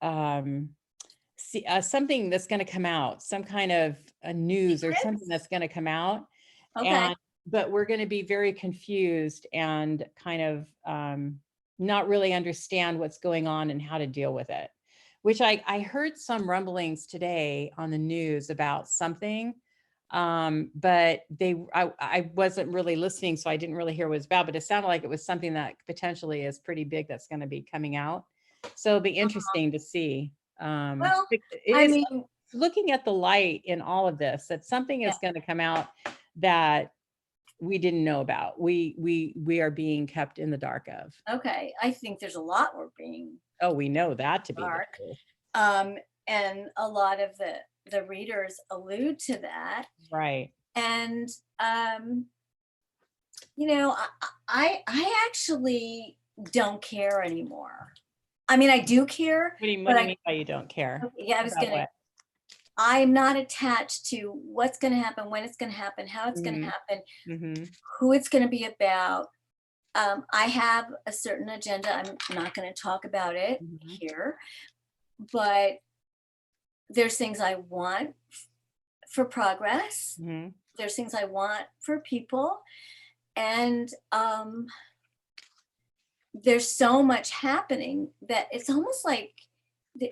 [SPEAKER 1] something that's going to come out, some kind of a news or something
[SPEAKER 2] Secrets?
[SPEAKER 1] that's going to come out,
[SPEAKER 2] Okay.
[SPEAKER 1] and but we're going to be very confused and kind of not really understand what's going on and how to deal with it. Which I heard some rumblings today on the news about something, but I wasn't really listening, so I didn't really hear what it was about, but it sounded like it was something that potentially is pretty big that's going to be coming out. So it'll be interesting to see.
[SPEAKER 2] Well,
[SPEAKER 1] It
[SPEAKER 2] I
[SPEAKER 1] is
[SPEAKER 2] mean,
[SPEAKER 1] looking at the light in all of this, that something
[SPEAKER 2] yeah.
[SPEAKER 1] is going to come out that we didn't know about. We are being kept in the dark of.
[SPEAKER 2] Okay. I think there's a lot we're being
[SPEAKER 1] Oh, we know that to be the
[SPEAKER 2] dark.
[SPEAKER 1] truth.
[SPEAKER 2] Um, and a lot of the readers allude to that.
[SPEAKER 1] Right.
[SPEAKER 2] And um, I actually don't care anymore. I mean, I do care,
[SPEAKER 1] What
[SPEAKER 2] but
[SPEAKER 1] do you mean by you don't care?
[SPEAKER 2] yeah, I was
[SPEAKER 1] About
[SPEAKER 2] gonna.
[SPEAKER 1] what?
[SPEAKER 2] I'm not attached to what's going to happen, when it's going to happen, how it's going to
[SPEAKER 1] Mhm,
[SPEAKER 2] happen,
[SPEAKER 1] mhm,
[SPEAKER 2] who it's going to be about. I have a certain agenda. I'm not going to talk about it
[SPEAKER 1] mhm,
[SPEAKER 2] here, but there's things I want for progress.
[SPEAKER 1] mhm.
[SPEAKER 2] There's things I want for people. And there's so much happening that it's almost like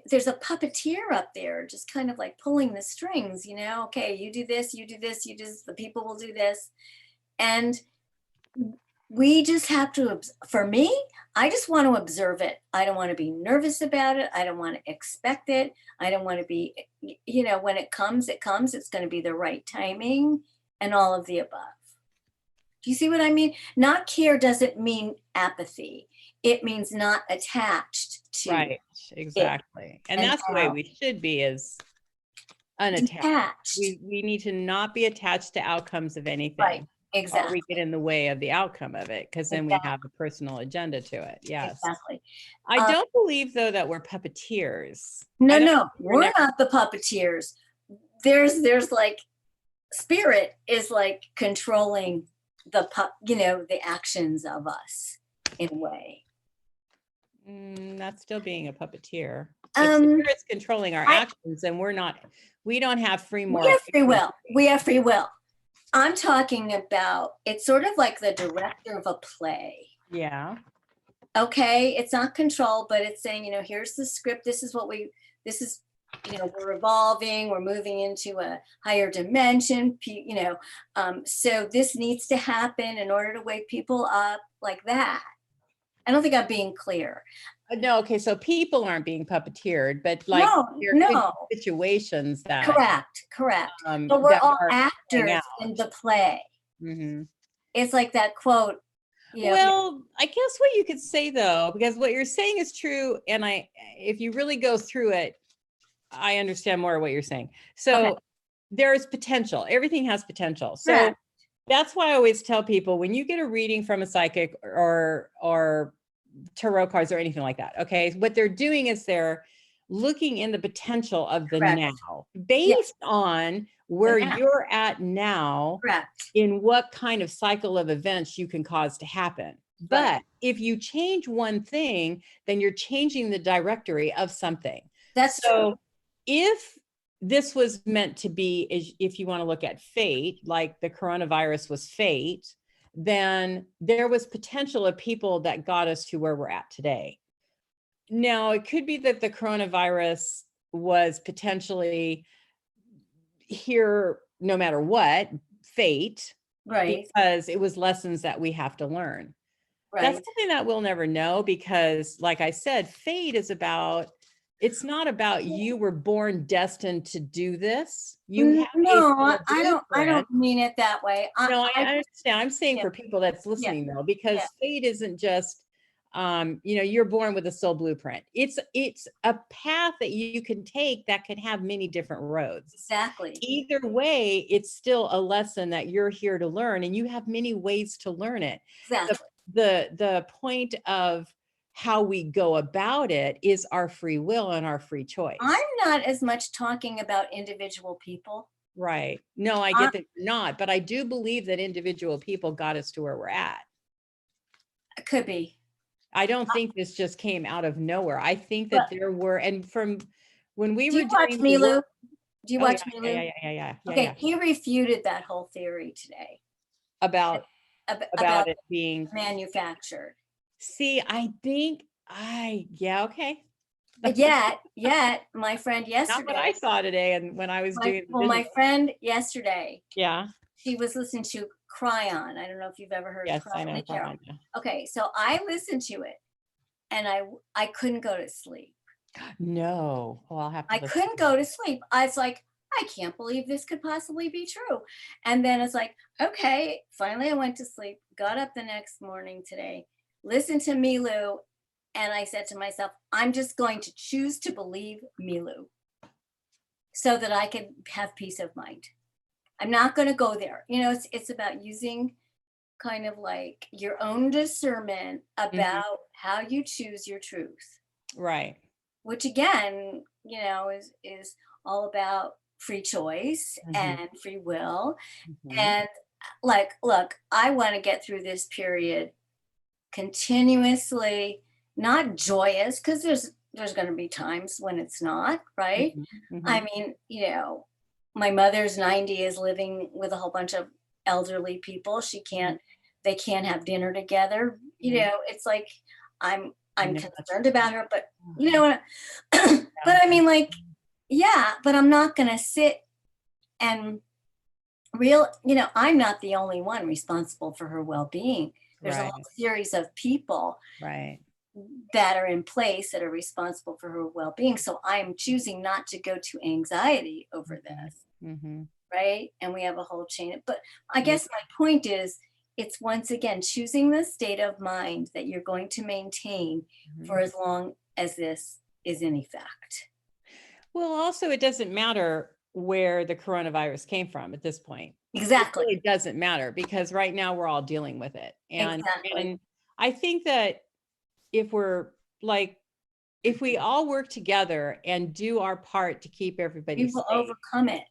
[SPEAKER 2] there's a puppeteer up there just kind of like pulling the strings, okay, you do this, you do this, you do this, the people will do this. And we just have to, for me, I just want to observe it. I don't want to be nervous about it. I don't want to expect it. I don't want to be, when it comes, it comes. It's going to be the right timing and all of the above. Do you see what I mean? Not care doesn't mean apathy. It means not attached to
[SPEAKER 1] Right,
[SPEAKER 2] it
[SPEAKER 1] exactly. And
[SPEAKER 2] and
[SPEAKER 1] that's the way
[SPEAKER 2] how
[SPEAKER 1] we should be, is unattached.
[SPEAKER 2] detached.
[SPEAKER 1] We need to not be attached to outcomes of
[SPEAKER 2] Right.
[SPEAKER 1] anything, or we get
[SPEAKER 2] Exactly.
[SPEAKER 1] in the way of the outcome of it, because then we
[SPEAKER 2] Exactly.
[SPEAKER 1] have a personal agenda to it. Yes.
[SPEAKER 2] Exactly.
[SPEAKER 1] I
[SPEAKER 2] Um,
[SPEAKER 1] don't believe though that we're puppeteers.
[SPEAKER 2] no,
[SPEAKER 1] I don't
[SPEAKER 2] no,
[SPEAKER 1] we're
[SPEAKER 2] we're
[SPEAKER 1] never
[SPEAKER 2] not the puppeteers. There's like spirit is like controlling the actions of us in a way.
[SPEAKER 1] that's still being a puppeteer. If
[SPEAKER 2] Um,
[SPEAKER 1] spirit's controlling our
[SPEAKER 2] I
[SPEAKER 1] actions, then we don't have free
[SPEAKER 2] We
[SPEAKER 1] moral
[SPEAKER 2] have free will.
[SPEAKER 1] agency.
[SPEAKER 2] We have free will. I'm talking about, it's sort of like the director of a play.
[SPEAKER 1] Yeah.
[SPEAKER 2] Okay, it's not control, but it's saying, here's the script. This is, we're evolving, we're moving into a higher dimension, so this needs to happen in order to wake people up, like that. I don't think I'm being clear.
[SPEAKER 1] No, okay, so people aren't being puppeteered, but like
[SPEAKER 2] No,
[SPEAKER 1] there could
[SPEAKER 2] no,
[SPEAKER 1] be situations that
[SPEAKER 2] correct. But we're
[SPEAKER 1] that
[SPEAKER 2] all
[SPEAKER 1] are playing
[SPEAKER 2] actors
[SPEAKER 1] out.
[SPEAKER 2] in the play.
[SPEAKER 1] Mhm.
[SPEAKER 2] It's like that quote, Yeah,
[SPEAKER 1] Well, I guess what you could say though, because what you're saying is true, and if you really go through it, I understand more of what you're saying.
[SPEAKER 2] okay,
[SPEAKER 1] So there's potential. Everything has potential. So
[SPEAKER 2] correct,
[SPEAKER 1] that's why I always tell people when you get a reading from a psychic or tarot cards or anything like that, okay, what they're doing is they're looking in the potential of the
[SPEAKER 2] correct.
[SPEAKER 1] now
[SPEAKER 2] Yeah,
[SPEAKER 1] based on
[SPEAKER 2] the
[SPEAKER 1] where
[SPEAKER 2] now,
[SPEAKER 1] you're at now,
[SPEAKER 2] correct,
[SPEAKER 1] in what kind of cycle of events you can cause to happen.
[SPEAKER 2] right.
[SPEAKER 1] But if you change one thing, then you're changing the directory of something.
[SPEAKER 2] That's true.
[SPEAKER 1] So if this was meant to be, if you want to look at fate, like the coronavirus was fate, then there was potential of people that got us to where we're at today. Now, it could be that the coronavirus was potentially here no matter what, fate,
[SPEAKER 2] Right,
[SPEAKER 1] because it was lessons that we have to learn. That's
[SPEAKER 2] right.
[SPEAKER 1] something that we'll never know because, like I said, fate is about, it's not about you were born destined to do this. You have a
[SPEAKER 2] No,
[SPEAKER 1] full
[SPEAKER 2] I
[SPEAKER 1] blueprint.
[SPEAKER 2] don't mean it that way.
[SPEAKER 1] No, I understand. I'm saying
[SPEAKER 2] Yeah,
[SPEAKER 1] for people that's
[SPEAKER 2] yeah,
[SPEAKER 1] listening though,
[SPEAKER 2] yeah,
[SPEAKER 1] because fate isn't just, you're born with a soul blueprint. It's a path that you can take that can have many different roads.
[SPEAKER 2] exactly,
[SPEAKER 1] Either way, it's still a lesson that you're here to learn, and you have many ways to learn it. The
[SPEAKER 2] exactly.
[SPEAKER 1] the point of how we go about it is our free will and our free choice.
[SPEAKER 2] I'm not as much talking about individual people.
[SPEAKER 1] Right. No, I
[SPEAKER 2] I
[SPEAKER 1] get that you're not, but I do believe that individual people got us to where we're at.
[SPEAKER 2] could be,
[SPEAKER 1] I don't think this just came out of nowhere. I think
[SPEAKER 2] but
[SPEAKER 1] that there were, and from when we
[SPEAKER 2] do
[SPEAKER 1] were
[SPEAKER 2] you watch
[SPEAKER 1] doing the
[SPEAKER 2] Milu?
[SPEAKER 1] work,
[SPEAKER 2] Do you
[SPEAKER 1] oh yeah,
[SPEAKER 2] watch
[SPEAKER 1] yeah,
[SPEAKER 2] Milu?
[SPEAKER 1] yeah, yeah, yeah, yeah,
[SPEAKER 2] Okay,
[SPEAKER 1] yeah,
[SPEAKER 2] he refuted that whole theory today
[SPEAKER 1] about
[SPEAKER 2] about
[SPEAKER 1] it being,
[SPEAKER 2] manufactured.
[SPEAKER 1] see, I think yeah, okay.
[SPEAKER 2] Yet, my friend
[SPEAKER 1] Not what I
[SPEAKER 2] yesterday,
[SPEAKER 1] saw today and when I was doing the
[SPEAKER 2] my
[SPEAKER 1] visual.
[SPEAKER 2] friend yesterday,
[SPEAKER 1] Yeah.
[SPEAKER 2] she was listening to Cryon. I don't know if you've ever heard
[SPEAKER 1] Yes, I
[SPEAKER 2] Cryon
[SPEAKER 1] know.
[SPEAKER 2] Lee Carroll.
[SPEAKER 1] I know.
[SPEAKER 2] Okay, so I listened to it and I couldn't go to sleep.
[SPEAKER 1] No. Oh, I'll have to
[SPEAKER 2] I
[SPEAKER 1] listen.
[SPEAKER 2] couldn't go to sleep. I was like, I can't believe this could possibly be true. And then it's like, okay, finally I went to sleep, got up the next morning today, listened to Milu, and I said to myself, I'm just going to choose to believe Milu so that I can have peace of mind. I'm not going to go there. You know, it's about using kind of like your own discernment
[SPEAKER 1] Mhm.
[SPEAKER 2] about how you choose your truth,
[SPEAKER 1] Right.
[SPEAKER 2] which again, you know, is all about free choice
[SPEAKER 1] Mhm.
[SPEAKER 2] and free will.
[SPEAKER 1] Mhm.
[SPEAKER 2] And like, look, I want to get through this period continuously, not joyous, because there's going to be times when it's not, right?
[SPEAKER 1] Mhm.
[SPEAKER 2] I
[SPEAKER 1] Mhm.
[SPEAKER 2] mean, you know, my mother's 90, is living with a whole bunch of elderly people.
[SPEAKER 1] Mhm.
[SPEAKER 2] They can't have dinner together. You
[SPEAKER 1] Mhm.
[SPEAKER 2] know, it's like
[SPEAKER 1] I
[SPEAKER 2] I'm
[SPEAKER 1] know that's
[SPEAKER 2] concerned about her, but you know
[SPEAKER 1] yeah.
[SPEAKER 2] what? But I mean, like, yeah, but I'm not gonna sit and you know, I'm not the only one responsible for her well-being. There's a whole
[SPEAKER 1] Right.
[SPEAKER 2] series of people
[SPEAKER 1] Right.
[SPEAKER 2] that are in place that are responsible for her well-being. So I'm choosing not to go to anxiety over
[SPEAKER 1] Mhm.
[SPEAKER 2] this,
[SPEAKER 1] Mhm.
[SPEAKER 2] right? And we have a whole chain. But I
[SPEAKER 1] Yeah.
[SPEAKER 2] guess my point is it's once again choosing the state of mind that you're going to maintain for
[SPEAKER 1] Mhm.
[SPEAKER 2] as long as this is in effect.
[SPEAKER 1] Well, also, it doesn't matter where the coronavirus came from at this point. It
[SPEAKER 2] Exactly.
[SPEAKER 1] really doesn't matter because right now we're all dealing with it.
[SPEAKER 2] Exactly.
[SPEAKER 1] And I think that if we're like, if we all work together and do our part to keep everybody
[SPEAKER 2] We will
[SPEAKER 1] safe,
[SPEAKER 2] overcome it.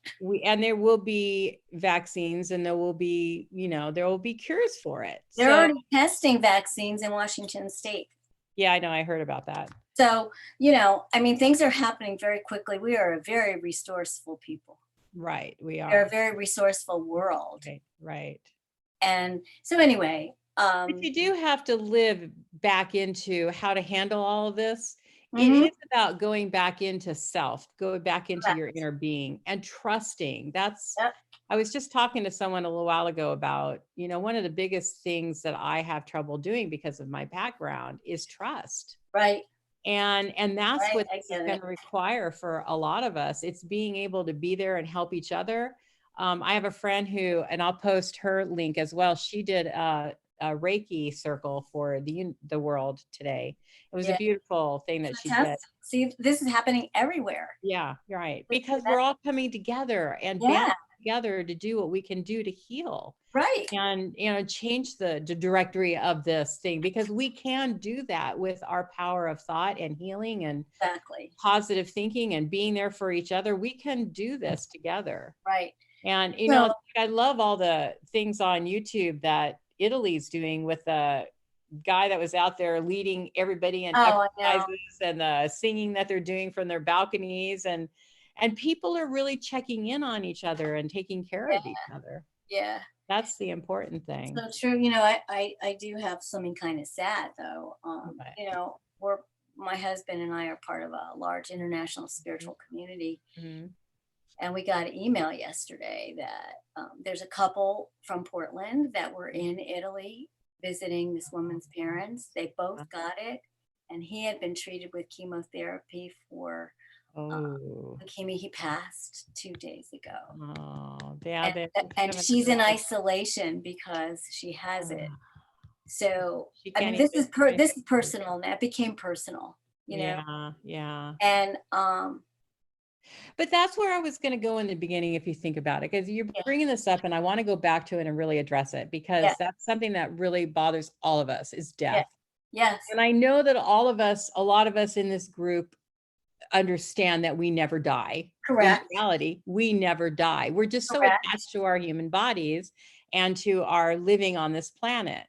[SPEAKER 1] and there will be vaccines and there will be, there will be cures for it.
[SPEAKER 2] They're
[SPEAKER 1] So
[SPEAKER 2] already testing vaccines in Washington state.
[SPEAKER 1] yeah, I know, I heard about that.
[SPEAKER 2] So, you know, I mean, things are happening very quickly. We are a very resourceful people.
[SPEAKER 1] Right, we
[SPEAKER 2] We're a
[SPEAKER 1] are.
[SPEAKER 2] very resourceful world.
[SPEAKER 1] Right, right.
[SPEAKER 2] And so anyway,
[SPEAKER 1] But you do have to live back into how to handle all of this. It
[SPEAKER 2] mhm,
[SPEAKER 1] is about going back into self, going back into your
[SPEAKER 2] correct.
[SPEAKER 1] inner being and trusting.
[SPEAKER 2] Yep,
[SPEAKER 1] I was just talking to someone a little while ago about, one of the biggest things that I have trouble doing because of my background is trust.
[SPEAKER 2] right,
[SPEAKER 1] And that's
[SPEAKER 2] right.
[SPEAKER 1] what
[SPEAKER 2] I
[SPEAKER 1] this is
[SPEAKER 2] get
[SPEAKER 1] going
[SPEAKER 2] it.
[SPEAKER 1] to require for a lot of us. It's being able to be there and help each other. I have a friend who, and I'll post her link as well. She did Reiki circle for the world today. It was a
[SPEAKER 2] Yeah.
[SPEAKER 1] beautiful thing that she did.
[SPEAKER 2] Fantastic. See, this is happening everywhere.
[SPEAKER 1] Yeah, you're right.
[SPEAKER 2] Th-
[SPEAKER 1] Because
[SPEAKER 2] that-
[SPEAKER 1] we're all coming together and
[SPEAKER 2] Yeah,
[SPEAKER 1] banding together to do what we can do to heal
[SPEAKER 2] right.
[SPEAKER 1] and change the directory of this thing, because we can do that with our power of thought and healing and
[SPEAKER 2] Exactly.
[SPEAKER 1] positive thinking and being there for each other. We can do this together.
[SPEAKER 2] Right.
[SPEAKER 1] And
[SPEAKER 2] So-
[SPEAKER 1] I love all the things on YouTube that Italy's doing with the guy that was out there leading everybody in
[SPEAKER 2] Oh, I know.
[SPEAKER 1] exercises and the singing that they're doing from their balconies, and people are really checking in on each other and taking care of each other.
[SPEAKER 2] Yeah.
[SPEAKER 1] That's the important thing.
[SPEAKER 2] So true. I do have something kind of sad though.
[SPEAKER 1] Okay.
[SPEAKER 2] My husband and I are part of a large international spiritual community.
[SPEAKER 1] Mhm.
[SPEAKER 2] And we got an email yesterday that there's a couple from Portland that were in Italy visiting this woman's parents. They both got it. And he had been treated with chemotherapy for leukemia. He passed 2 days ago.
[SPEAKER 1] Oh, yeah.
[SPEAKER 2] And she's in isolation because she has it. So
[SPEAKER 1] She
[SPEAKER 2] I
[SPEAKER 1] can't
[SPEAKER 2] mean, this
[SPEAKER 1] even-
[SPEAKER 2] is personal now. It became personal, you know.
[SPEAKER 1] Yeah.
[SPEAKER 2] And
[SPEAKER 1] But that's where I was going to go in the beginning, if you think about it, because you're
[SPEAKER 2] Yeah.
[SPEAKER 1] bringing this up and I want to go back to it and really address it, because
[SPEAKER 2] Yeah.
[SPEAKER 1] that's something that really bothers all of us is death.
[SPEAKER 2] yes,
[SPEAKER 1] And I know that a lot of us in this group understand that we never die.
[SPEAKER 2] correct.
[SPEAKER 1] In reality, we never die. We're just so
[SPEAKER 2] Correct.
[SPEAKER 1] attached to our human bodies and to our living on this planet.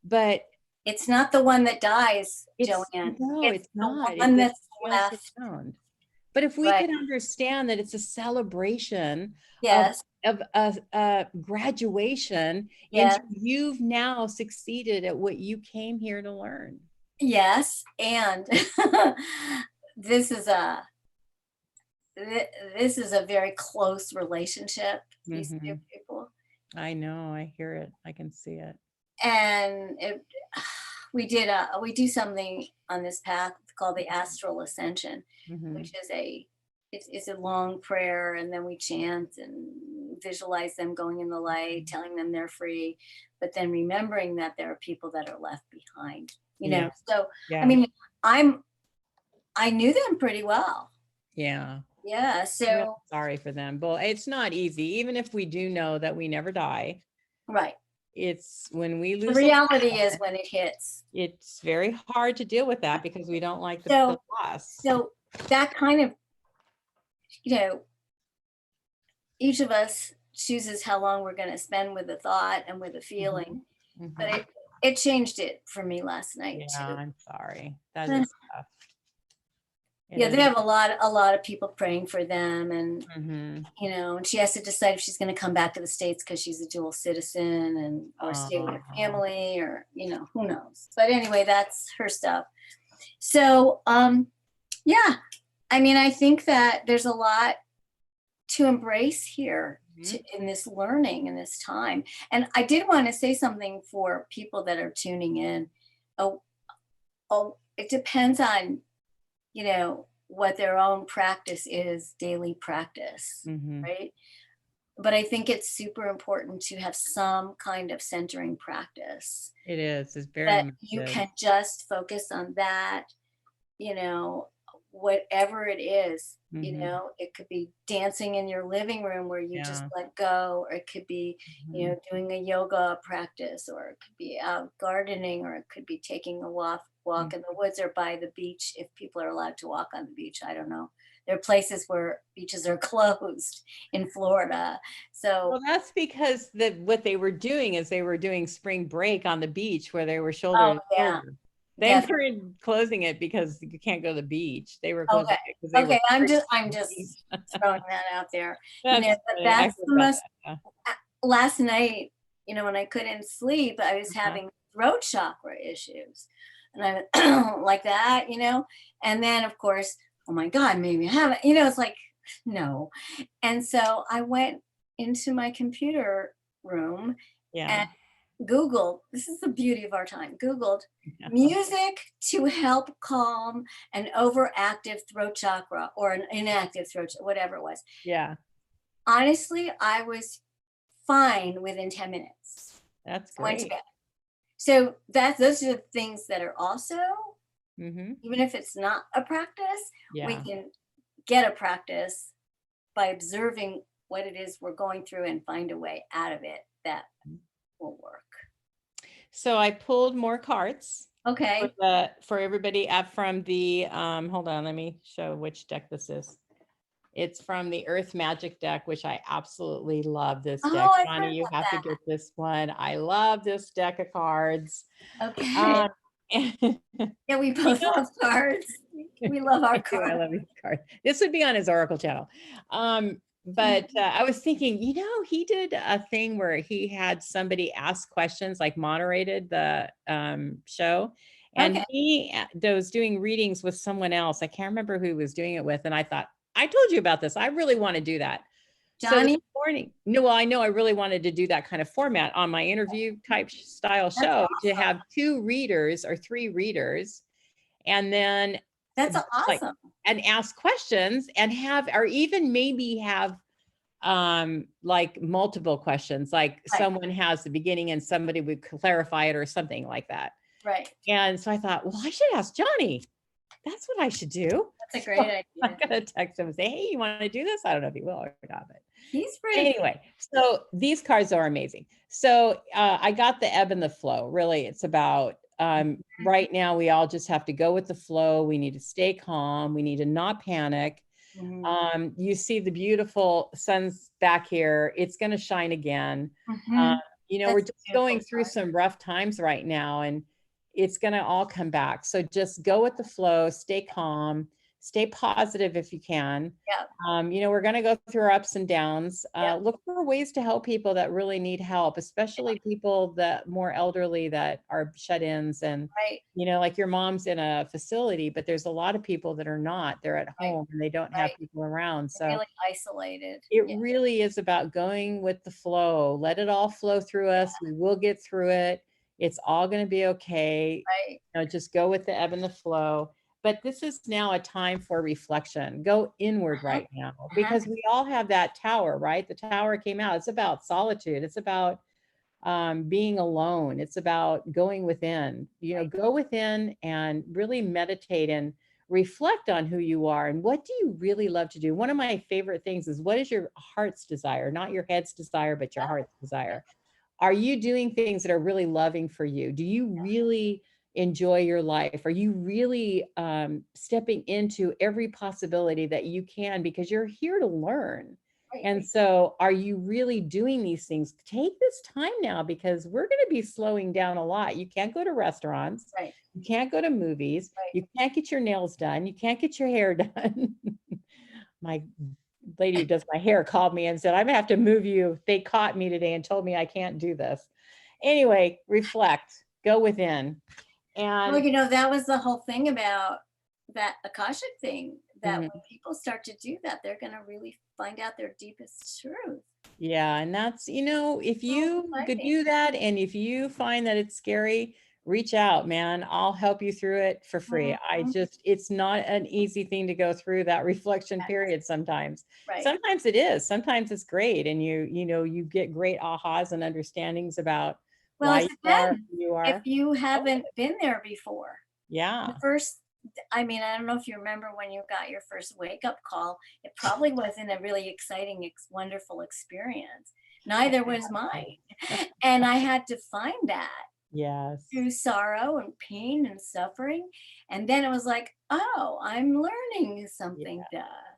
[SPEAKER 1] But
[SPEAKER 2] It's not the one that dies,
[SPEAKER 1] it's
[SPEAKER 2] Joanne.
[SPEAKER 1] no, it's
[SPEAKER 2] the
[SPEAKER 1] not.
[SPEAKER 2] one
[SPEAKER 1] It
[SPEAKER 2] that's
[SPEAKER 1] just goes
[SPEAKER 2] left.
[SPEAKER 1] around. But if we
[SPEAKER 2] Right.
[SPEAKER 1] could understand that it's a celebration
[SPEAKER 2] Yes,
[SPEAKER 1] of a graduation
[SPEAKER 2] Yes.
[SPEAKER 1] into you've now succeeded at what you came here to learn.
[SPEAKER 2] yes, and this is a this is a very close relationship. These two
[SPEAKER 1] Mhm.
[SPEAKER 2] people,
[SPEAKER 1] I know, I hear it, I can see it.
[SPEAKER 2] and we do something on this path called the astral ascension,
[SPEAKER 1] Mhm.
[SPEAKER 2] which is it's a long prayer, and then we chant and visualize them going in the light, telling them they're free, but then remembering that there are people that are left behind, you know.
[SPEAKER 1] Yeah.
[SPEAKER 2] So
[SPEAKER 1] Yeah.
[SPEAKER 2] I mean, I knew them pretty well.
[SPEAKER 1] Yeah.
[SPEAKER 2] Yeah.
[SPEAKER 1] I'm really
[SPEAKER 2] So
[SPEAKER 1] sorry for them. But it's not easy, even if we do know that we never die.
[SPEAKER 2] right.
[SPEAKER 1] It's when we
[SPEAKER 2] The
[SPEAKER 1] lose
[SPEAKER 2] reality is when it hits.
[SPEAKER 1] it's very hard to deal with that because we don't like the
[SPEAKER 2] So-
[SPEAKER 1] loss.
[SPEAKER 2] So that kind of, each of us chooses how long we're going to spend with a thought and with a feeling.
[SPEAKER 1] Mhm.
[SPEAKER 2] But it changed it for me last night
[SPEAKER 1] Yeah,
[SPEAKER 2] too.
[SPEAKER 1] I'm sorry. That
[SPEAKER 2] Eh.
[SPEAKER 1] is tough. It
[SPEAKER 2] Yeah, they
[SPEAKER 1] is.
[SPEAKER 2] have a lot of people praying for them, and
[SPEAKER 1] Mhm.
[SPEAKER 2] and she has to decide if she's going to come back to the States because she's a dual citizen, and or stay with her
[SPEAKER 1] Aw.
[SPEAKER 2] family, or who knows. But anyway, that's her stuff. So yeah, I mean, I think that there's a lot to embrace here in this learning in this time. And I did want to say something for people that are tuning in. Oh, it depends on what their own practice is, daily practice,
[SPEAKER 1] Mhm.
[SPEAKER 2] right? But I think it's super important to have some kind of centering practice
[SPEAKER 1] It is. It's very
[SPEAKER 2] that
[SPEAKER 1] much
[SPEAKER 2] you
[SPEAKER 1] is.
[SPEAKER 2] can just focus on that, whatever it is.
[SPEAKER 1] Mhm.
[SPEAKER 2] It could be dancing in your living room where you just
[SPEAKER 1] Yeah.
[SPEAKER 2] let go, or it could be
[SPEAKER 1] Mhm.
[SPEAKER 2] doing a yoga practice, or it could be out gardening, or it could be taking a walk in the woods or by the beach if people are allowed to walk on the beach. I don't know. There are places where beaches are closed in Florida. So
[SPEAKER 1] Well, that's because what they were doing is they were doing spring break on the beach where they were shoulder
[SPEAKER 2] Oh,
[SPEAKER 1] to
[SPEAKER 2] yeah.
[SPEAKER 1] shoulder. They
[SPEAKER 2] Yeah.
[SPEAKER 1] weren't closing it because you can't go to the beach. They were closing
[SPEAKER 2] Okay.
[SPEAKER 1] it because they were
[SPEAKER 2] Okay, I'm just
[SPEAKER 1] beach.
[SPEAKER 2] throwing that out there.
[SPEAKER 1] That's
[SPEAKER 2] But
[SPEAKER 1] funny. I
[SPEAKER 2] that's
[SPEAKER 1] heard
[SPEAKER 2] the
[SPEAKER 1] about
[SPEAKER 2] most
[SPEAKER 1] that, yeah.
[SPEAKER 2] last night, when I couldn't sleep, I was
[SPEAKER 1] Uh-huh.
[SPEAKER 2] having throat chakra issues. And I like that, and then of course, oh my God, maybe I haven't, it's like, no. And so I went into my computer room
[SPEAKER 1] Yeah.
[SPEAKER 2] and Googled, this is the beauty of our time, Googled
[SPEAKER 1] Yeah.
[SPEAKER 2] music to help calm an overactive throat chakra or an inactive throat, whatever it was.
[SPEAKER 1] Yeah.
[SPEAKER 2] Honestly, I was fine within 10 minutes.
[SPEAKER 1] That's
[SPEAKER 2] I went to
[SPEAKER 1] great.
[SPEAKER 2] bed. So those are the things that are also,
[SPEAKER 1] Hmm.
[SPEAKER 2] even if it's not a practice, we
[SPEAKER 1] Yeah.
[SPEAKER 2] can get a practice by observing what it is we're going through and find a way out of it that will work.
[SPEAKER 1] So I pulled more cards
[SPEAKER 2] Okay.
[SPEAKER 1] for everybody up from the, hold on, let me show which deck this is. It's from the Earth Magic deck, which I absolutely love this deck.
[SPEAKER 2] Oh, I've
[SPEAKER 1] Johnny,
[SPEAKER 2] heard
[SPEAKER 1] you
[SPEAKER 2] about
[SPEAKER 1] have to
[SPEAKER 2] that.
[SPEAKER 1] get this one. I love this deck of cards.
[SPEAKER 2] Okay.
[SPEAKER 1] Um, you
[SPEAKER 2] Yeah, we both
[SPEAKER 1] know,
[SPEAKER 2] love cards. We love
[SPEAKER 1] I
[SPEAKER 2] our
[SPEAKER 1] do. I
[SPEAKER 2] cards.
[SPEAKER 1] love these cards. This would be on his Oracle channel. But I was thinking, he did a thing where he had somebody ask questions, like moderated the show, and
[SPEAKER 2] Okay.
[SPEAKER 1] he was doing readings with someone else. I can't remember who he was doing it with, and I thought, I told you about this. I really want to do that. So this
[SPEAKER 2] Johnny,
[SPEAKER 1] morning, no, well, I know I really wanted to do that kind of format on my interview type style
[SPEAKER 2] that's
[SPEAKER 1] show, to
[SPEAKER 2] awesome.
[SPEAKER 1] have 2 readers or 3 readers, and then
[SPEAKER 2] That's
[SPEAKER 1] like,
[SPEAKER 2] awesome.
[SPEAKER 1] and ask questions, and have, or even maybe have like multiple questions, like
[SPEAKER 2] Right.
[SPEAKER 1] someone has the beginning and somebody would clarify it or something like that.
[SPEAKER 2] Right.
[SPEAKER 1] And so I thought, well, I should ask Johnny. That's what I should do.
[SPEAKER 2] That's a
[SPEAKER 1] So
[SPEAKER 2] great
[SPEAKER 1] I'm
[SPEAKER 2] idea.
[SPEAKER 1] gonna text him and say, hey, you want to do this? I don't know if he will or not, but
[SPEAKER 2] He's pretty
[SPEAKER 1] anyway, so these cards are amazing. So I got the ebb and the flow. Really, it's about right now we all just have to go with the flow. We need to stay calm. We need to not panic.
[SPEAKER 2] Mhm.
[SPEAKER 1] You see the beautiful sun's back here. It's going to shine again. Uh,
[SPEAKER 2] Mhm.
[SPEAKER 1] we're
[SPEAKER 2] That's a
[SPEAKER 1] just
[SPEAKER 2] beautiful
[SPEAKER 1] going through
[SPEAKER 2] card.
[SPEAKER 1] some rough times right now, and it's going to all come back. So just go with the flow, stay calm, stay positive if you can.
[SPEAKER 2] Yeah.
[SPEAKER 1] We're going to go through our ups and downs.
[SPEAKER 2] Yeah.
[SPEAKER 1] Look for ways to help people that really need help, especially people that more elderly that are shut-ins, and
[SPEAKER 2] Right.
[SPEAKER 1] like your mom's in a facility, but there's a lot of people that are not. They're at
[SPEAKER 2] Right.
[SPEAKER 1] home and they don't have
[SPEAKER 2] Right.
[SPEAKER 1] people around. So
[SPEAKER 2] Really isolated.
[SPEAKER 1] it
[SPEAKER 2] Yeah.
[SPEAKER 1] really is about going with the flow. Let it all flow through us. We will get through it. It's all going to be okay.
[SPEAKER 2] Right.
[SPEAKER 1] Just go with the ebb and the flow. But this is now a time for reflection. Go inward
[SPEAKER 2] Uh-huh.
[SPEAKER 1] right now,
[SPEAKER 2] Uh-huh.
[SPEAKER 1] because we all have that tower, right? The tower came out. It's about solitude. It's about being alone. It's about going within.
[SPEAKER 2] Right.
[SPEAKER 1] Go within and really meditate and reflect on who you are and what do you really love to do. One of my favorite things is, what is your heart's desire? Not your head's desire, but your
[SPEAKER 2] Yeah.
[SPEAKER 1] heart's desire. Are you doing things that are really loving for you? Do you really enjoy your life? Are you really stepping into every possibility that you can, because you're here to learn?
[SPEAKER 2] Right.
[SPEAKER 1] And so are you really doing these things? Take this time now, because we're going to be slowing down a lot. You can't go to restaurants.
[SPEAKER 2] Right.
[SPEAKER 1] You can't go to movies.
[SPEAKER 2] Right.
[SPEAKER 1] You can't get your nails done. You can't get your hair done. My lady who does my hair called me and said, I'm gonna have to move you. They caught me today and told me I can't do this. Anyway, reflect, go within.
[SPEAKER 2] Well,
[SPEAKER 1] And
[SPEAKER 2] that was the whole thing about that Akashic thing, that
[SPEAKER 1] mhm,
[SPEAKER 2] when people start to do that, they're going to really find out their deepest truth.
[SPEAKER 1] yeah, and that's, if
[SPEAKER 2] So
[SPEAKER 1] you could
[SPEAKER 2] exciting.
[SPEAKER 1] do that, and if you find that it's scary, reach out, man. I'll help you through it for free.
[SPEAKER 2] Mhm.
[SPEAKER 1] It's not an easy thing to go through that reflection
[SPEAKER 2] Yes.
[SPEAKER 1] period sometimes.
[SPEAKER 2] Right.
[SPEAKER 1] Sometimes it is. Sometimes it's great. And you get great ahas and understandings about
[SPEAKER 2] Well,
[SPEAKER 1] why
[SPEAKER 2] it
[SPEAKER 1] you are
[SPEAKER 2] depends
[SPEAKER 1] who you
[SPEAKER 2] if
[SPEAKER 1] are.
[SPEAKER 2] you
[SPEAKER 1] Go with
[SPEAKER 2] haven't
[SPEAKER 1] it.
[SPEAKER 2] been there before. The
[SPEAKER 1] Yeah.
[SPEAKER 2] first, I mean, I don't know if you remember when you got your first wake up call, it probably wasn't a really exciting, wonderful experience. Neither was mine. And I had to find that
[SPEAKER 1] Yes.
[SPEAKER 2] through sorrow and pain and suffering. And then it was like, oh, I'm learning something,
[SPEAKER 1] Yeah.
[SPEAKER 2] duh,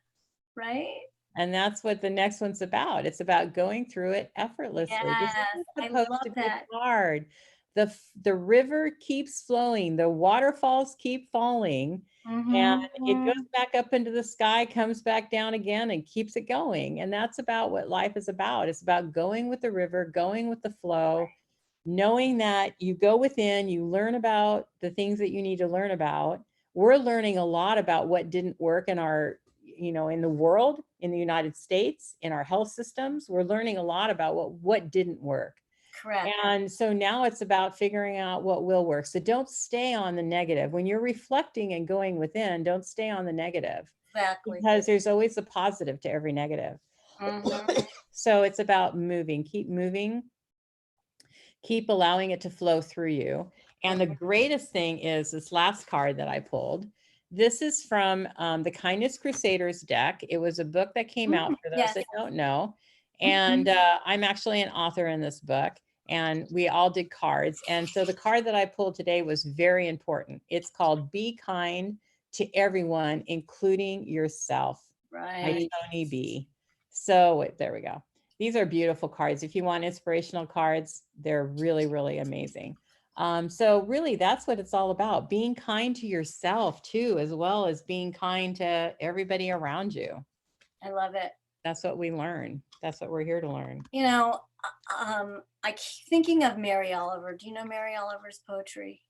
[SPEAKER 2] right?
[SPEAKER 1] And that's what the next one's about. It's about going through it effortlessly. This
[SPEAKER 2] Yes,
[SPEAKER 1] isn't
[SPEAKER 2] I
[SPEAKER 1] supposed
[SPEAKER 2] love
[SPEAKER 1] to be
[SPEAKER 2] that.
[SPEAKER 1] hard. The river keeps flowing, the waterfalls keep falling, and it goes
[SPEAKER 2] Mhm.
[SPEAKER 1] back up into the sky, comes back down again, and keeps it going. And that's about what life is about. It's about going with the river, going with the flow, knowing that you go within, you learn about the things that you need to learn about. We're learning a lot about what didn't work in our, in the world, in the United States, in our health systems. We're learning a lot about what didn't work.
[SPEAKER 2] Correct.
[SPEAKER 1] And so now it's about figuring out what will work. So don't stay on the negative. When you're reflecting and going within, don't stay on the negative,
[SPEAKER 2] Exactly.
[SPEAKER 1] because there's always a positive to every negative.
[SPEAKER 2] Mhm.
[SPEAKER 1] So it's about moving, keep moving, Keep allowing it to flow through you. And the greatest thing is this last card that I pulled. This is from the Kindness Crusaders deck. It was a book that came out for those
[SPEAKER 2] Yes.
[SPEAKER 1] that don't know. And I'm actually an author in this book, and we all did cards. And so the card that I pulled today was very important. It's called Be Kind to Everyone, Including Yourself by
[SPEAKER 2] Right.
[SPEAKER 1] Tony B. So wait, there we go. These are beautiful cards. If you want inspirational cards, they're really, really amazing. So really that's what it's all about. Being kind to yourself too, as well as being kind to everybody around you.
[SPEAKER 2] I love it.
[SPEAKER 1] That's what we learn. That's what we're here to learn.
[SPEAKER 2] You know, I keep thinking of Mary Oliver. Do you know Mary Oliver's poetry?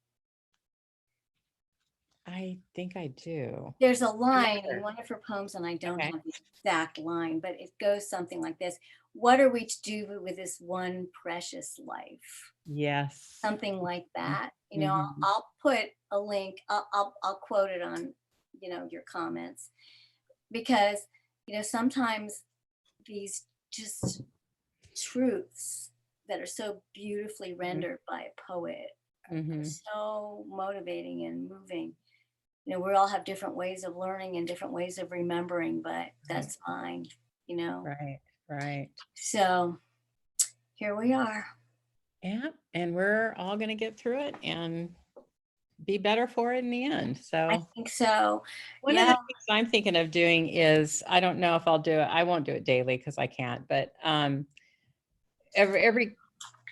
[SPEAKER 1] I think I do.
[SPEAKER 2] There's a line
[SPEAKER 1] sure.
[SPEAKER 2] in one of her poems, and I don't
[SPEAKER 1] Okay.
[SPEAKER 2] have the exact line, but it goes something like this. What are we to do with this one precious life?
[SPEAKER 1] Yes.
[SPEAKER 2] Something like that. You know,
[SPEAKER 1] Mhm.
[SPEAKER 2] I'll put a link, I'll quote it on, your comments, because, sometimes these just truths that are so beautifully rendered by a poet are
[SPEAKER 1] Mhm.
[SPEAKER 2] so motivating and moving. We all have different ways of learning and different ways of remembering, but that's mine, you know.
[SPEAKER 1] Right. Right.
[SPEAKER 2] So here we are.
[SPEAKER 1] Yeah. And we're all going to get through it and be better for it in the end.
[SPEAKER 2] I
[SPEAKER 1] So
[SPEAKER 2] think so.
[SPEAKER 1] one of
[SPEAKER 2] Yeah.
[SPEAKER 1] the things I'm thinking of doing is, I don't know if I'll do it. I won't do it daily because I can't, but every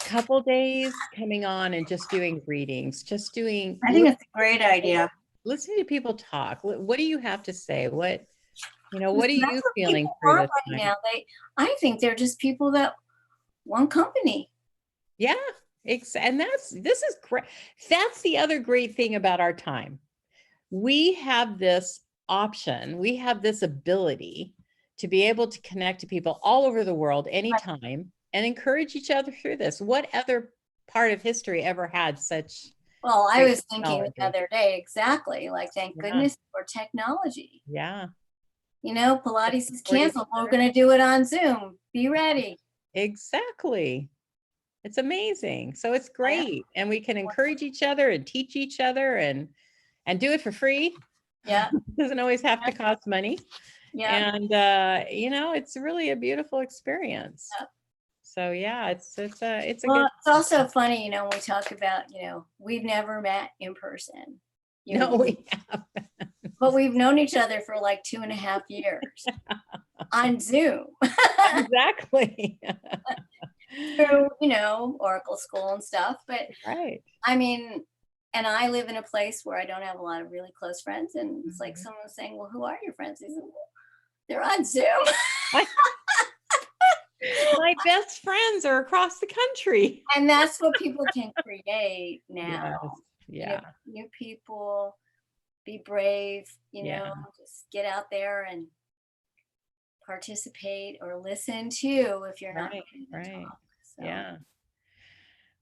[SPEAKER 1] couple days coming on and just doing readings, just doing
[SPEAKER 2] I think it's a great idea.
[SPEAKER 1] listening to people talk. What do you have to say? What
[SPEAKER 2] That's
[SPEAKER 1] are you
[SPEAKER 2] what
[SPEAKER 1] feeling
[SPEAKER 2] people
[SPEAKER 1] through
[SPEAKER 2] are
[SPEAKER 1] this
[SPEAKER 2] right
[SPEAKER 1] time?
[SPEAKER 2] now. I think they're just people that want company.
[SPEAKER 1] Yeah, and this is great. That's the other great thing about our time. We have this option, we have this ability to be able to connect to people all over the world anytime and encourage each other through this. What other part of history ever had such
[SPEAKER 2] Well, I
[SPEAKER 1] great
[SPEAKER 2] was thinking the
[SPEAKER 1] technology?
[SPEAKER 2] other day, exactly, like, thank
[SPEAKER 1] Yeah,
[SPEAKER 2] goodness for technology.
[SPEAKER 1] yeah.
[SPEAKER 2] Pilates is
[SPEAKER 1] Support each
[SPEAKER 2] canceled. We're
[SPEAKER 1] other.
[SPEAKER 2] going to do it on Zoom. Be ready.
[SPEAKER 1] Exactly. It's amazing. So it's
[SPEAKER 2] I know.
[SPEAKER 1] great. And we can encourage each other and teach each other and do it for free.
[SPEAKER 2] Yeah.
[SPEAKER 1] Doesn't always have to cost money.
[SPEAKER 2] Yeah.
[SPEAKER 1] And it's really a beautiful experience.
[SPEAKER 2] Yeah.
[SPEAKER 1] So yeah, it's a
[SPEAKER 2] Well,
[SPEAKER 1] good
[SPEAKER 2] it's also funny, when we talk about, we've never met in person,
[SPEAKER 1] no, we have.
[SPEAKER 2] but we've known each other for like 2.5 years on Zoom
[SPEAKER 1] Exactly.
[SPEAKER 2] through, Oracle School and stuff. But
[SPEAKER 1] Right.
[SPEAKER 2] I mean, and I live in a place where I don't have a lot of really close friends. And it's like
[SPEAKER 1] Mhm.
[SPEAKER 2] someone was saying, well, who are your friends? He said, well, they're on Zoom.
[SPEAKER 1] My best friends are across the country.
[SPEAKER 2] And that's what people can create now.
[SPEAKER 1] Yes. Yeah.
[SPEAKER 2] New people, be brave,
[SPEAKER 1] Yeah.
[SPEAKER 2] just get out there and participate or listen to if you're not
[SPEAKER 1] Right.
[SPEAKER 2] ready to
[SPEAKER 1] Right.
[SPEAKER 2] talk. So
[SPEAKER 1] Yeah.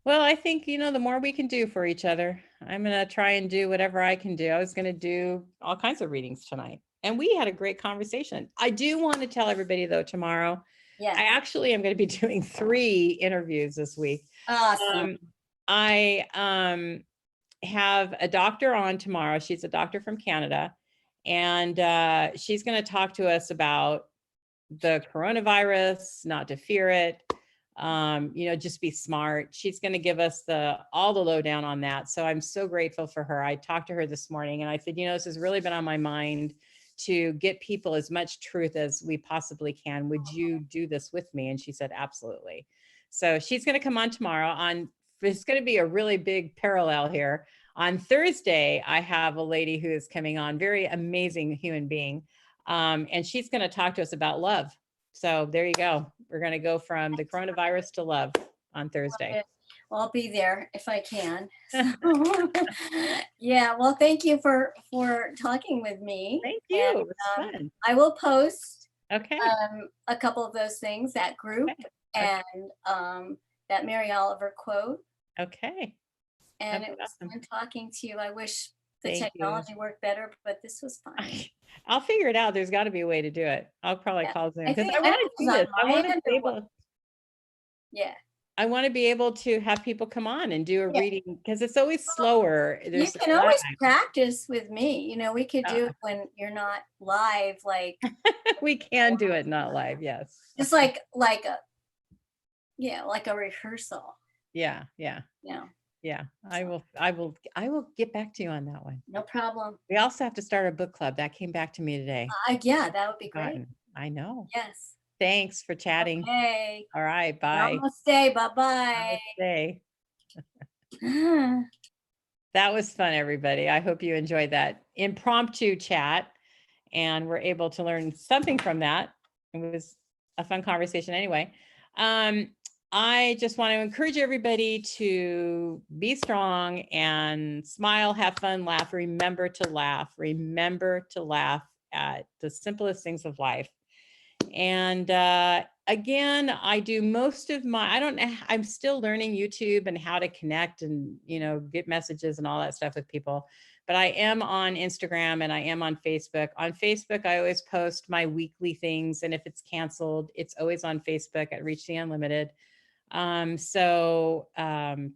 [SPEAKER 1] Well, I think, the more we can do for each other, I'm going to try and do whatever I can do. I was going to do all kinds of readings tonight, and we had a great conversation. I do want to tell everybody, though, tomorrow,
[SPEAKER 2] yeah.
[SPEAKER 1] I actually am going to be doing 3 interviews this week.
[SPEAKER 2] Awesome.
[SPEAKER 1] I have a doctor on tomorrow. She's a doctor from Canada, and she's going to talk to us about the coronavirus, not to fear it, just be smart. She's going to give us all the lowdown on that. So I'm so grateful for her. I talked to her this morning and I said, this has really been on my mind to get people as much truth as we possibly can. Would you do this with me? And she said, absolutely. So she's going to come on tomorrow. It's going to be a really big parallel here. On Thursday, I have a lady who is coming on, very amazing human being. And she's going to talk to us about love. So there you go. We're going to go from the coronavirus to love on Thursday.
[SPEAKER 2] Well, I'll be there if I can. Yeah. Well, thank you for talking with me.
[SPEAKER 1] Thank you.
[SPEAKER 2] And,
[SPEAKER 1] It was fun.
[SPEAKER 2] I will post
[SPEAKER 1] Okay.
[SPEAKER 2] a couple of those things, that group
[SPEAKER 1] Okay.
[SPEAKER 2] and that Mary Oliver quote.
[SPEAKER 1] Okay.
[SPEAKER 2] And
[SPEAKER 1] That'd
[SPEAKER 2] it
[SPEAKER 1] be
[SPEAKER 2] was
[SPEAKER 1] awesome.
[SPEAKER 2] fun talking to you. I wish the
[SPEAKER 1] Thank you.
[SPEAKER 2] technology worked better, but this was fun.
[SPEAKER 1] I'll figure it out. There's got to be a way to do it. I'll probably
[SPEAKER 2] Yeah.
[SPEAKER 1] call Zoom
[SPEAKER 2] I
[SPEAKER 1] because
[SPEAKER 2] think-
[SPEAKER 1] I
[SPEAKER 2] I don't
[SPEAKER 1] want
[SPEAKER 2] know
[SPEAKER 1] to
[SPEAKER 2] if
[SPEAKER 1] do
[SPEAKER 2] it's on
[SPEAKER 1] this. I
[SPEAKER 2] my
[SPEAKER 1] want to
[SPEAKER 2] end
[SPEAKER 1] be
[SPEAKER 2] or
[SPEAKER 1] able
[SPEAKER 2] what.
[SPEAKER 1] to.
[SPEAKER 2] Yeah.
[SPEAKER 1] I want to be able to have people come on and do a
[SPEAKER 2] Yeah.
[SPEAKER 1] reading because it's always slower.
[SPEAKER 2] You
[SPEAKER 1] There's
[SPEAKER 2] can
[SPEAKER 1] a lag.
[SPEAKER 2] always practice with me. You know, we could do
[SPEAKER 1] Uh,
[SPEAKER 2] it when you're not live, like
[SPEAKER 1] we can do it not live. Yes.
[SPEAKER 2] just like a yeah, like a rehearsal.
[SPEAKER 1] Yeah. Yeah.
[SPEAKER 2] You know,
[SPEAKER 1] Yeah. I will get back to you on that one.
[SPEAKER 2] no problem.
[SPEAKER 1] We also have to start a book club. That came back to me today.
[SPEAKER 2] Yeah, that would be great.
[SPEAKER 1] Forgotten. I know.
[SPEAKER 2] Yes.
[SPEAKER 1] Thanks for chatting.
[SPEAKER 2] Okay.
[SPEAKER 1] All right. Bye.
[SPEAKER 2] Namaste. Bye
[SPEAKER 1] Namaste.
[SPEAKER 2] bye.
[SPEAKER 1] That was fun, everybody. I hope you enjoyed that impromptu chat and were able to learn something from that. It was a fun conversation anyway. I just want to encourage everybody to be strong and smile, have fun, laugh. Remember to laugh. Remember to laugh at the simplest things of life. And again, I do most of my, I don't know, I'm still learning YouTube and how to connect and, you know, get messages and all that stuff with people. But I am on Instagram and I am on Facebook. On Facebook, I always post my weekly things. And if it's canceled, it's always on Facebook at Reach the Unlimited. Go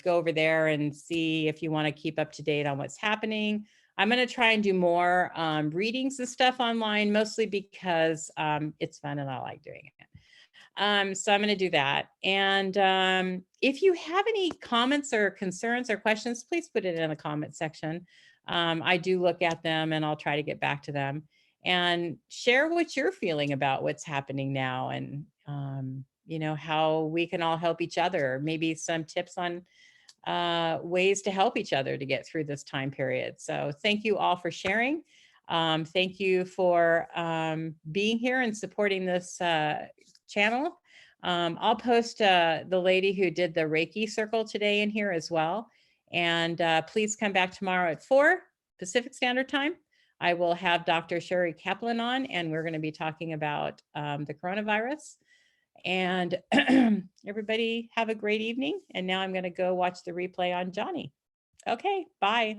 [SPEAKER 1] over there and see if you want to keep up to date on what's happening. I'm going to try and do more readings and stuff online, mostly because it's fun and I like doing it. So I'm going to do that. And if you have any comments or concerns or questions, please put it in the comment section. I do look at them and I'll try to get back to them and share what you're feeling about what's happening now and, you know, how we can all help each other. Maybe some tips on ways to help each other to get through this time period. So thank you all for sharing. Thank you for being here and supporting this channel. I'll post the lady who did the Reiki circle today in here as well. And please come back tomorrow at 4 Pacific Standard Time. I will have Dr. Sherry Kaplan on, and we're going to be talking about the coronavirus. And everybody have a great evening. And now I'm going to go watch the replay on Johnny. Okay, bye.